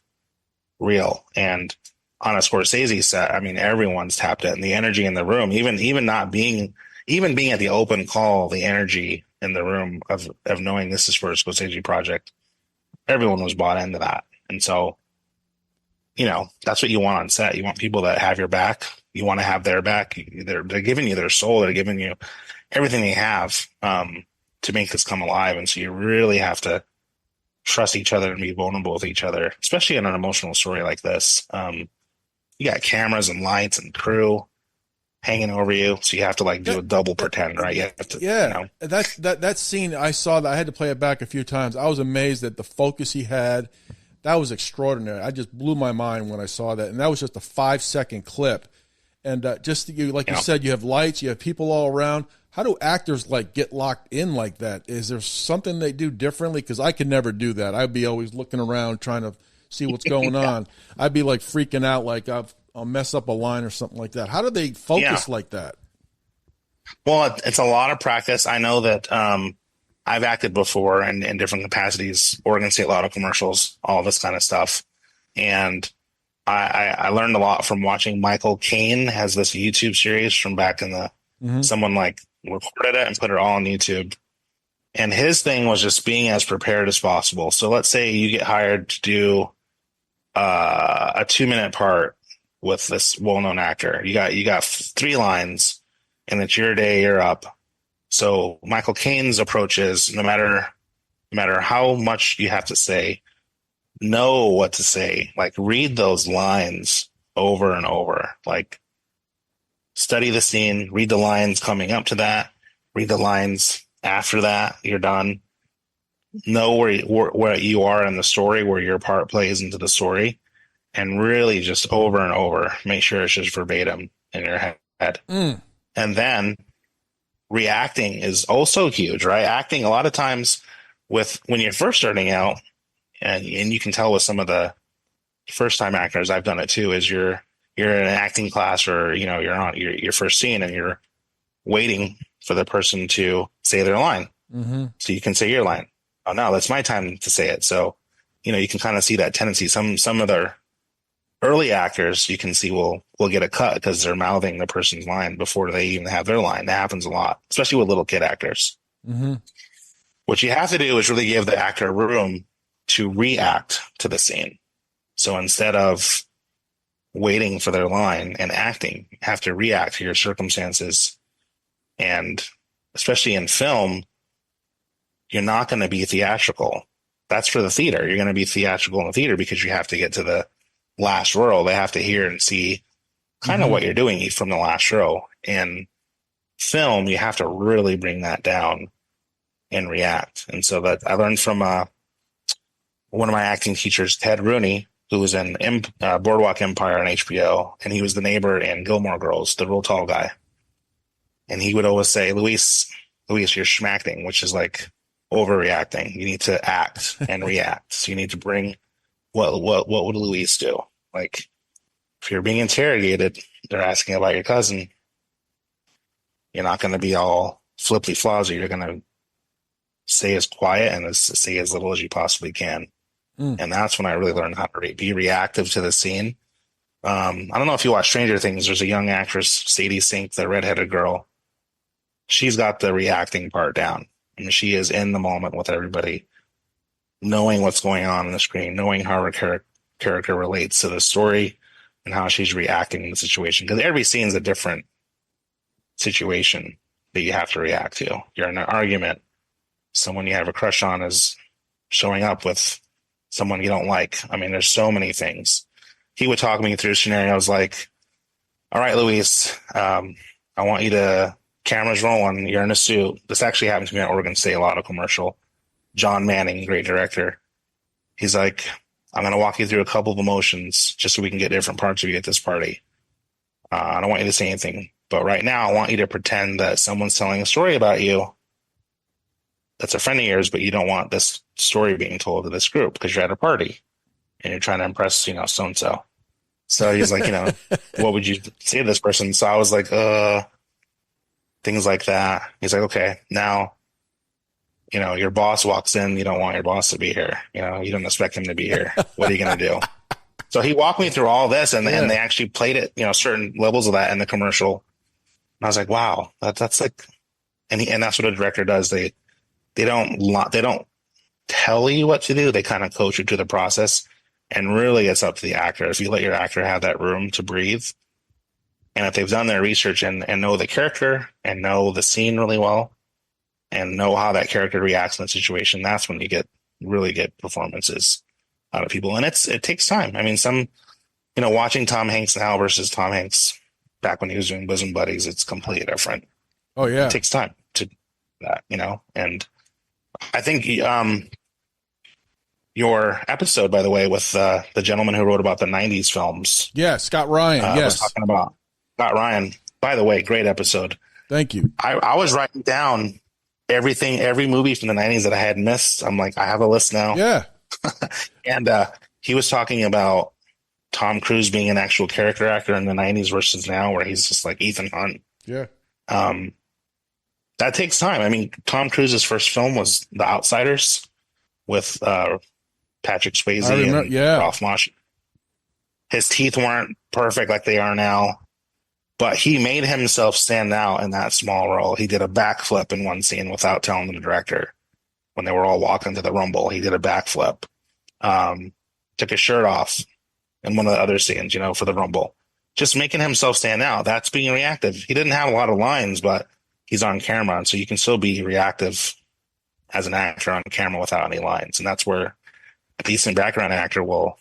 S2: real. And on a Scorsese set, I mean, everyone's tapped in. The energy in the room, even being at the open call, the energy in the room of knowing this is for a Scorsese project, everyone was bought into that. And so, that's what you want on set. You want people that have your back. You want to have their back. They're giving you their soul. They're giving you everything they have to make this come alive. And so you really have to trust each other and be vulnerable with each other, especially in an emotional story like this. You got cameras and lights and crew hanging over you, so you have to like do a double pretend, right? You have to,
S1: that scene, I saw that. I had to play it back a few times. I was amazed at the focus he had. That was extraordinary. I just blew my mind when I saw that, and that was just a 5-second clip. And you said, you have lights, you have people all around. How do actors like get locked in like that? Is there something they do differently? Because I could never do that. I'd be always looking around trying to see what's going on. I'd be like freaking out, like I'll mess up a line or something like that. How do they focus like that?
S2: Well, it's a lot of practice. I know that I've acted before in different capacities, Oregon State Lotto commercials, all this kind of stuff. And I learned a lot from watching. Michael Caine has this YouTube series from back in the, someone like recorded it and put it all on YouTube. And his thing was just being as prepared as possible. So let's say you get hired to do a 2-minute part with this well-known actor. You got 3 lines, and it's your day, you're up. So Michael Caine's approach is no matter how much you have to say, know what to say. Like read those lines over and over. Like study the scene, read the lines coming up to that, read the lines after that, you're done. Know where you are in the story, where your part plays into the story, and really just over and over, make sure it's just verbatim in your head. And then reacting is also huge, right? Acting a lot of times when you're first starting out, and you can tell with some of the first time actors, I've done it too, is you're in an acting class, or you're on your first scene, and you're waiting for the person to say their line, so you can say your line. Oh no, that's my time to say it. So you can kind of see that tendency. Some of the early actors you can see will get a cut because they're mouthing the person's line before they even have their line. That happens a lot, especially with little kid actors. What you have to do is really give the actor room to react to the scene. So instead of waiting for their line and acting, you have to react to your circumstances. And especially in film, you're not going to be theatrical. That's for the theater. You're going to be theatrical in the theater because you have to get to the last row. They have to hear and see kind of what you're doing from the last row. In film, you have to really bring that down and react. And so that I learned from one of my acting teachers, Ted Rooney, who was in Boardwalk Empire on HBO, and he was the neighbor in Gilmore Girls, the real tall guy. And he would always say, Luis, you're schmacting, which is like overreacting. You need to act and react. So you need to bring what would Luis do? Like if you're being interrogated, they're asking about your cousin. You're not going to be all flippy flousy. You're going to say as quiet and say as little as you possibly can. And that's when I really learned how to be reactive to the scene I don't know if you watch Stranger Things. There's a young actress, Sadie Sink, the redheaded girl. She's got the reacting part down. I mean, she is in the moment with everybody, knowing what's going on the screen, knowing how her character relates to the story and how she's reacting in the situation. Because every scene is a different situation that you have to react to. You're in an argument. Someone you have a crush on is showing up with someone you don't like. I mean, there's so many things. He would talk me through scenarios like, all right, Luis, I want you to, cameras rolling, you're in a suit. This actually happened to me at Oregon State Lotto commercial. John Manning, great director. He's like, I'm going to walk you through a couple of emotions just so we can get different parts of you at this party. I don't want you to say anything, but right now I want you to pretend that someone's telling a story about you that's a friend of yours, but you don't want this story being told to this group because you're at a party and you're trying to impress, so-and-so. So he's like, what would you say to this person? So I was like, things like that. He's like, okay, now, your boss walks in. You don't want your boss to be here. You don't expect him to be here. What are you going to do? So he walked me through all this and they actually played it, certain levels of that in the commercial. And I was like, wow, that's like, and that's what a director does. They don't tell you what to do. They kind of coach you to the process. And really, it's up to the actor. If you let your actor have that room to breathe, and if they've done their research and know the character and know the scene really well and know how that character reacts in the situation, that's when you really get performances out of people. And it takes time. I mean, watching Tom Hanks now versus Tom Hanks back when he was doing Bosom Buddies, it's completely different. Oh, yeah.
S1: It takes time to do that, and I think your episode, by the way, with the gentleman who wrote about the 90s films.
S2: Yeah, Scott Ryan. Yes.
S1: Was talking about Scott Ryan. By the way, great episode.
S2: Thank you.
S1: I was writing down every movie from the 90s that I had missed. I'm like, I have a list now.
S2: Yeah.
S1: And he was talking about Tom Cruise being an actual character actor in the 90s versus now, where he's just like Ethan Hunt.
S2: Yeah.
S1: That takes time. I mean, Tom Cruise's first film was The Outsiders with Patrick Swayze and Ralph Macchio. His teeth weren't perfect like they are now, but he made himself stand out in that small role. He did a backflip in one scene without telling the director. When they were all walking to the Rumble, he did a backflip. Took his shirt off in one of the other scenes, for the Rumble. Just making himself stand out. That's being reactive. He didn't have a lot of lines, but he's on camera, and so you can still be reactive as an actor on camera without any lines. And that's where a decent background actor will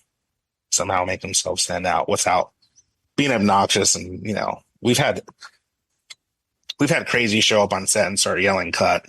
S1: somehow make themselves stand out without being obnoxious. And, we've had crazy show up on set and start yelling cut,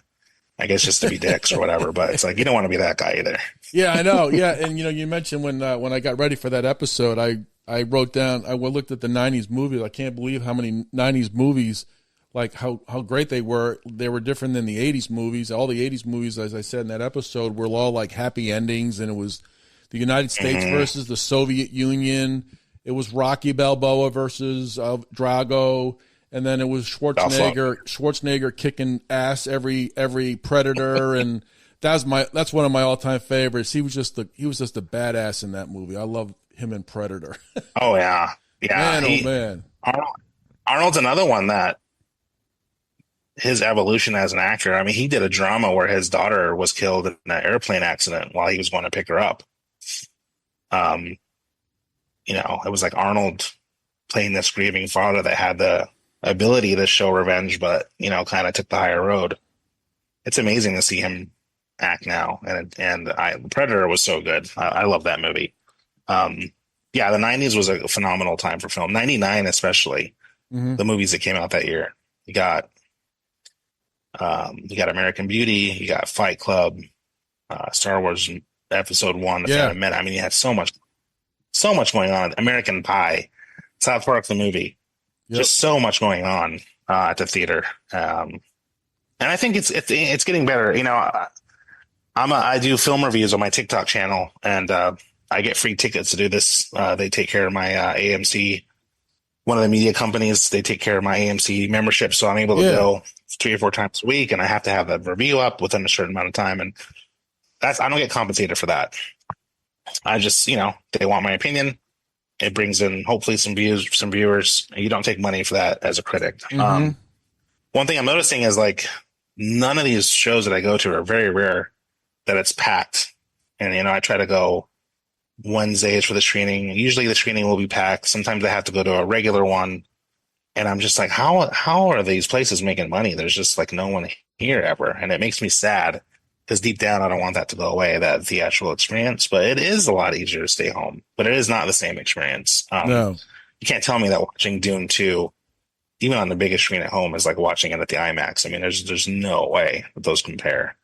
S1: I guess just to be dicks or whatever. But it's like, you don't want to be that guy either.
S2: Yeah, I know. Yeah. And, you mentioned when I got ready for that episode, I wrote down, I looked at the 90s movies. I can't believe how many 90s movies, like how great they were. They were different than the 80s movies. All the 80s movies, as I said in that episode, were all like happy endings. And it was the United States versus the Soviet Union. It was Rocky Balboa versus Drago. And then it was Schwarzenegger kicking ass every Predator. And that's one of my all-time favorites. He was just a badass in that movie. I love him in Predator.
S1: Oh, yeah. Yeah.
S2: Man.
S1: Arnold's another one that his evolution as an actor. I mean, he did a drama where his daughter was killed in an airplane accident while he was going to pick her up. It was like Arnold playing this grieving father that had the ability to show revenge, but, kind of took the higher road. It's amazing to see him act now. And Predator was so good. I love that movie. The 90s was a phenomenal time for film. 99, especially the movies that came out that year. You got American Beauty, you got Fight Club, Star Wars Episode 1, The Phantom Menace. I mean, you had so much going on. American Pie, South Park the movie, just so much going on at the theater. And I think it's getting better. I do film reviews on my TikTok channel, and I get free tickets to do this. They take care of my AMC. One of the media companies, they take care of my AMC membership, so I'm able to go 3 or 4 times a week, and I have to have the review up within a certain amount of time, and I don't get compensated for that. I just, they want my opinion.
S2: it brings in hopefully some views, some viewers. You don't take money for that as a critic.
S1: Mm-hmm.
S2: One thing I'm noticing is like none of these shows that I go to are very rare that it's packed. And, I try to go Wednesdays for the screening. Usually the screening will be packed. Sometimes I have to go to a regular one. And I'm just like, how are these places making money? There's just like no one here ever. And it makes me sad because deep down, I don't want that to go away, that theatrical experience. But it is a lot easier to stay home. But it is not the same experience.
S1: No.
S2: You can't tell me that watching Dune 2, even on the biggest screen at home, is like watching it at the IMAX. I mean, there's no way that those compare.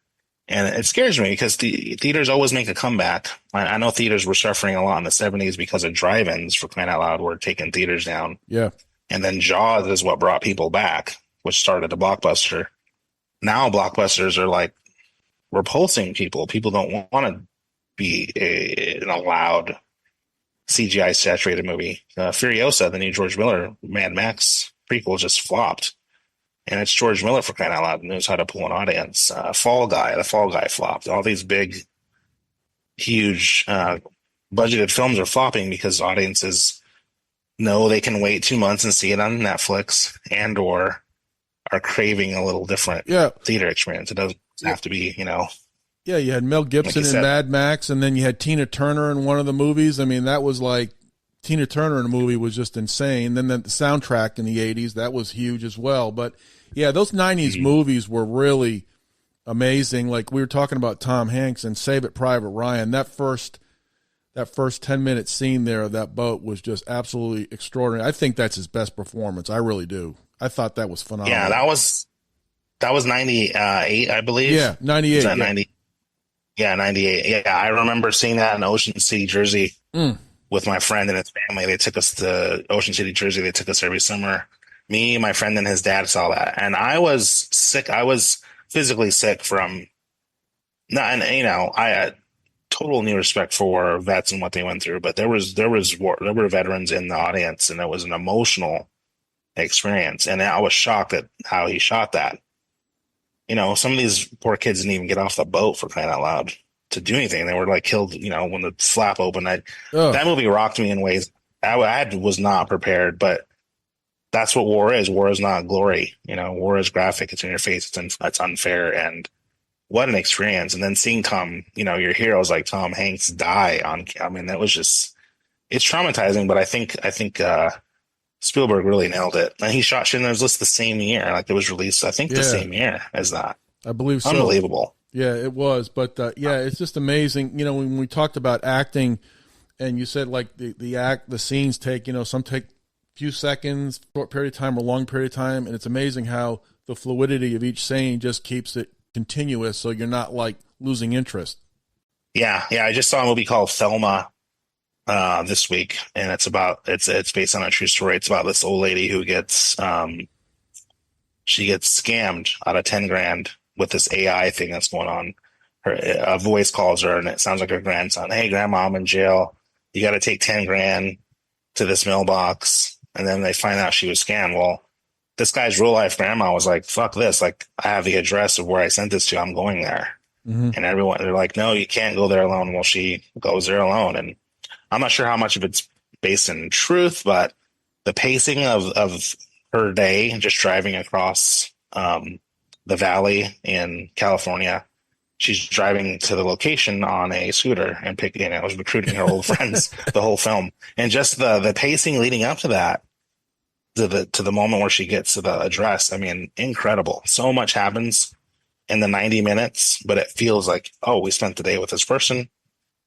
S2: And it scares me because the theaters always make a comeback. I know theaters were suffering a lot in the 70s because of drive-ins, for crying out loud, were taking theaters down.
S1: Yeah.
S2: And then Jaws is what brought people back, which started a blockbuster. Now blockbusters are like repulsing people. People don't want to be in a loud CGI saturated movie. Furiosa, the new George Miller Mad Max prequel, just flopped. And it's George Miller, for crying out loud, knows how to pull an audience. The Fall Guy flopped. All these big, huge, budgeted films are flopping because audiences know they can wait 2 months and see it on Netflix, and or are craving a little different theater experience. It doesn't have to be,
S1: Yeah, you had Mel Gibson
S2: like
S1: in Mad Max, and then you had Tina Turner in one of the movies. I mean, that was like, Tina Turner in a movie was just insane. Then the soundtrack in the 80s, that was huge as well. But yeah, those 90s movies were really amazing. Like we were talking about Tom Hanks and Save It Private Ryan. That first 10-minute scene there of that boat was just absolutely extraordinary. I think that's his best performance. I really do. I thought that was phenomenal.
S2: Yeah, that was 98, I believe.
S1: Yeah, 98.
S2: Was that 90? Yeah, 98. Yeah, I remember seeing that in Ocean City, Jersey with my friend and his family. They took us to Ocean City, Jersey. They took us every summer. Me, my friend, and his dad saw that. And I was sick. I was physically sick from, and I had total new respect for vets and what they went through, but there were veterans in the audience, and it was an emotional experience. And I was shocked at how he shot that. Some of these poor kids didn't even get off the boat, for crying out loud, to do anything. They were like killed, when the flap opened. That movie rocked me in ways I was not prepared, but that's what war is. War is not glory. War is graphic. It's in your face. It's unfair. And what an experience. And then seeing your heroes like Tom Hanks die that was just, it's traumatizing, but I think Spielberg really nailed it. And he shot Schindler's List the same year. Like it was released, I think the same year as that.
S1: I believe so.
S2: Unbelievable.
S1: Yeah, it was. But it's just amazing. When we talked about acting and you said like the scenes take, some take a few seconds, short period of time or long period of time. And it's amazing how the fluidity of each scene just keeps it continuous. So you're not like losing interest. Yeah.
S2: I just saw a movie called Thelma this week, and it's based on a true story. It's about this old lady who gets she gets scammed out of 10 grand with this AI thing that's going on. A voice calls her, and it sounds like her grandson. Hey, grandma, I'm in jail. You got to take 10 grand to this mailbox. And then they find out she was scammed. Well, this guy's real life grandma was like, fuck this. Like, I have the address of where I sent this to. I'm going there.
S1: Mm-hmm.
S2: And they're like, no, you can't go there alone. Well, she goes there alone. And I'm not sure how much of it's based in truth, but the pacing of her day, just driving across the valley in California, she's driving to the location on a scooter and I was recruiting her old friends the whole film. And just the pacing leading up to that, to the moment where she gets to the address, I mean, incredible. So much happens in the 90 minutes, but it feels like, oh, we spent the day with this person.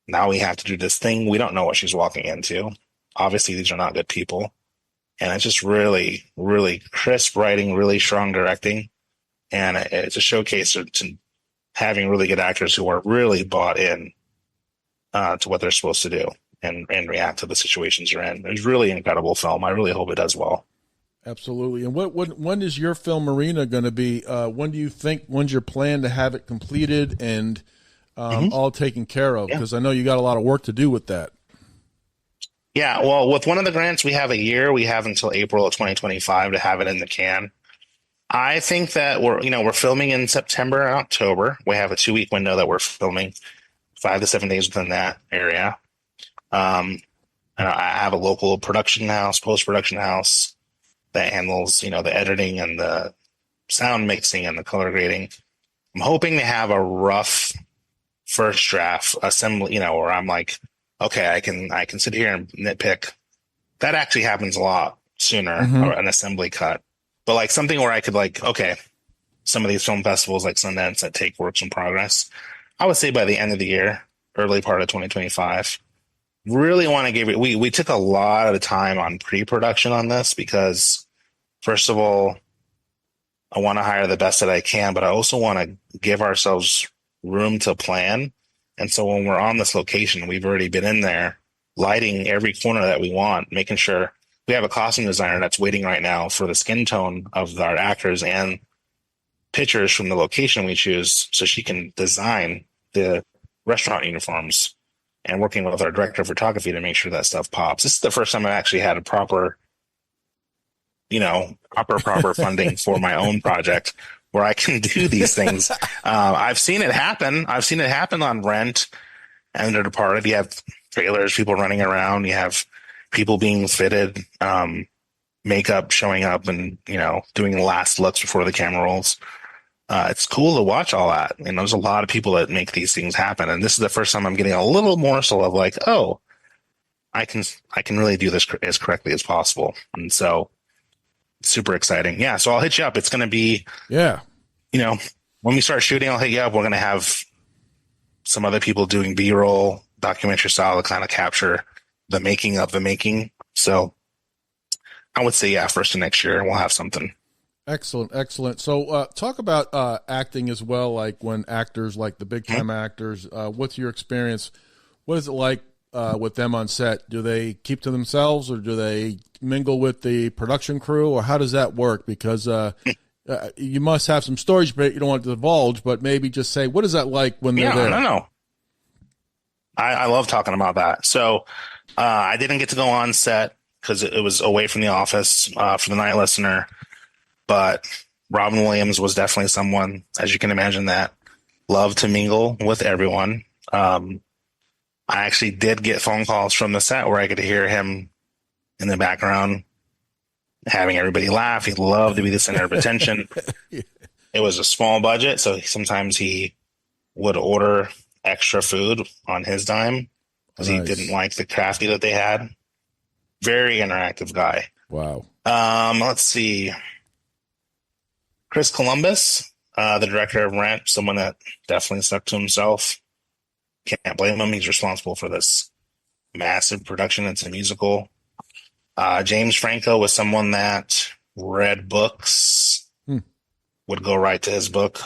S2: Now we have to do this thing. We don't know what she's walking into. Obviously, these are not good people. And it's just really, really crisp writing, really strong directing. And it's a showcase to having really good actors who are really bought in to what they're supposed to do and react to the situations you're in. It's really incredible film. I really hope it does well.
S1: Absolutely. And when is your film Marina going to be? When's your plan to have it completed and all taken care of? Because I know you got a lot of work to do with that.
S2: Yeah, well, with one of the grants, we have a year. We have until April of 2025 to have it in the can. I think that we're filming in September and October. We have a 2-week window that we're filming, 5 to 7 days within that area. I I have a local production house, post-production house that handles, the editing and the sound mixing and the color grading. I'm hoping to have a rough first draft assembly, where I'm like, okay, I can sit here and nitpick. That actually happens a lot sooner,
S1: Mm-hmm.
S2: or an assembly cut. But like something where I could like, okay, some of these film festivals like Sundance that take works in progress, I would say by the end of the year, early part of 2025. Really want to give it, we took a lot of the time on pre-production on this because first of all, I want to hire the best that I can, but I also want to give ourselves room to plan. And so when we're on this location, we've already been in there lighting every corner that we want, making sure we have a costume designer that's waiting right now for the skin tone of our actors and pictures from the location we choose so she can design the restaurant uniforms, and working with our director of photography to make sure that stuff pops. This is the first time I've actually had a proper proper funding for my own project where I can do these things. I've seen it happen. I've seen it happen on Rent and The Departed. You have trailers, people running around. You have people being fitted, makeup showing up and, doing last looks before the camera rolls. It's cool to watch all that. There's a lot of people that make these things happen. And this is the first time I'm getting a little morsel of like, oh, I can really do this as correctly as possible. And so super exciting. Yeah. So I'll hit you up. It's going to be,
S1: Yeah.
S2: When we start shooting, I'll hit you up. We're going to have some other people doing B-roll documentary style to kind of capture the making of the making. So I would say, yeah, first of next year, we'll have something.
S1: Excellent, excellent. So talk about acting as well, like when actors, like the big time actors, what's your experience? What is it like with them on set? Do they keep to themselves or do they mingle with the production crew, or how does that work? Because you must have some stories, but you don't want to divulge, but maybe just say, what is that like when they're there?
S2: No. I love talking about that. So I didn't get to go on set because it was away from the office for the night listener. But Robin Williams was definitely someone, as you can imagine, that loved to mingle with everyone. I actually did get phone calls from the set where I could hear him in the background having everybody laugh. He loved to be the center of attention. It was a small budget, so sometimes he would order extra food on his dime because he didn't like the crafty that they had. Very interactive guy.
S1: Wow.
S2: Let's see. Chris Columbus, the director of Rent, someone that definitely stuck to himself. Can't blame him. He's responsible for this massive production. It's a musical. James Franco was someone that read books, would go right to his book.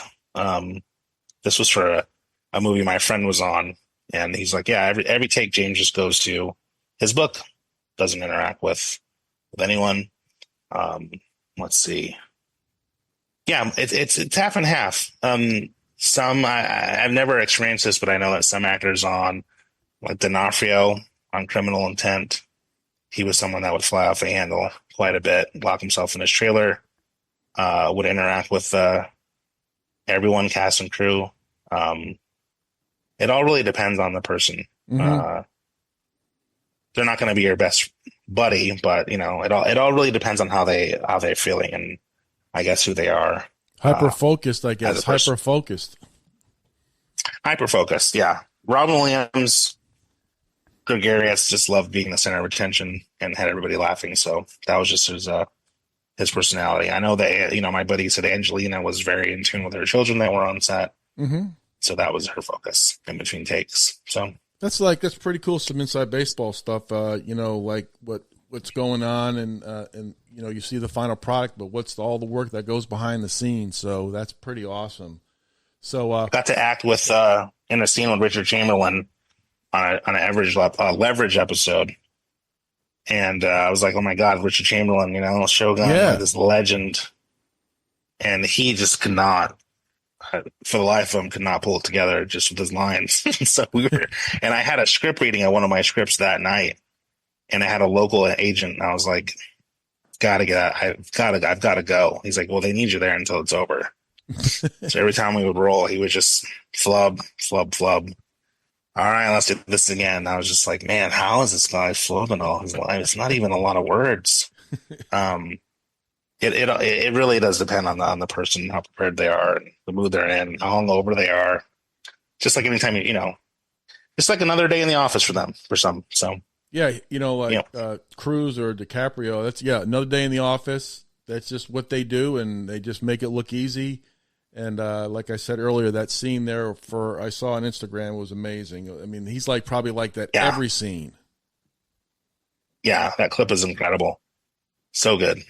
S2: This was for a movie my friend was on, and he's like, yeah, every take James just goes to his book, doesn't interact with anyone. Let's see. Yeah, it's half and half. Some I've never experienced this, but I know that some actors on like D'Onofrio on Criminal Intent, he was someone that would fly off the handle quite a bit, lock himself in his trailer, would interact with everyone, cast and crew. It all really depends on the person.
S1: Mm-hmm.
S2: They're not going to be your best buddy, but it all really depends on how they're feeling and I guess who they are.
S1: Hyper focused, I guess. Hyper focused.
S2: Yeah. Robin Williams, gregarious, just loved being the center of attention and had everybody laughing. So that was just his personality. I know that my buddy said Angelina was very in tune with her children that were on set. Mm-hmm. So that was her focus in between takes. So
S1: that's pretty cool. Some inside baseball stuff. Like what's going on and you see the final product, but what's all the work that goes behind the scenes. So that's pretty awesome. So
S2: got to act with in a scene with Richard Chamberlain on an Leverage episode. And I was like, oh my God, Richard Chamberlain, Shogun, this legend. And he just could not, for the life of him, could not pull it together just with his lines. So and I had a script reading of one of my scripts that night. And I had a local agent. And I was like, I've got to go. He's like, well, they need you there until it's over. So every time we would roll, he would just flub. all right, let's do this again. I was just like, man, how is this guy floating all his life? It's not even a lot of words. Um, it really does depend on the person, how prepared they are, and the mood they're in, how hungover they are. Just like anytime it's like another day in the office for them, for some. So
S1: Yeah,
S2: you
S1: like
S2: know,
S1: Cruz or DiCaprio, that's another day in the office. That's just what they do, and they just make it look easy. And like I said earlier, that scene there I saw on Instagram was amazing. I mean, he's like probably like that
S2: yeah,
S1: every scene.
S2: yeah, that clip is incredible. So good.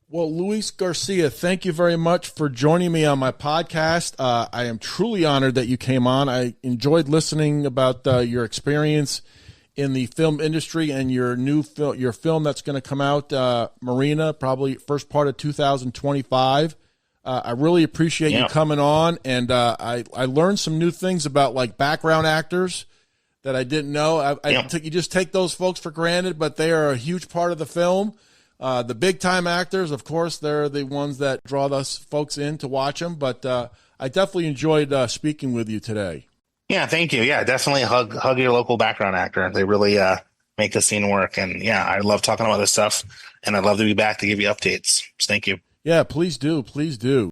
S1: Well, Luis Garcia, thank you very much for joining me on my podcast. I am truly honored that you came on. I enjoyed listening about your experience in the film industry and your your film that's going to come out, Marina, probably first part of 2025. I really appreciate you coming on, and I learned some new things about like background actors that I didn't know. You just take those folks for granted, but they are a huge part of the film. The big time actors, of course, they're the ones that draw us folks in to watch them. But I definitely enjoyed speaking with you today.
S2: Yeah, thank you. Yeah, definitely hug your local background actor. They really make the scene work. And yeah, I love talking about this stuff, and I'd love to be back to give you updates. So thank you.
S1: Yeah, please do. Please do.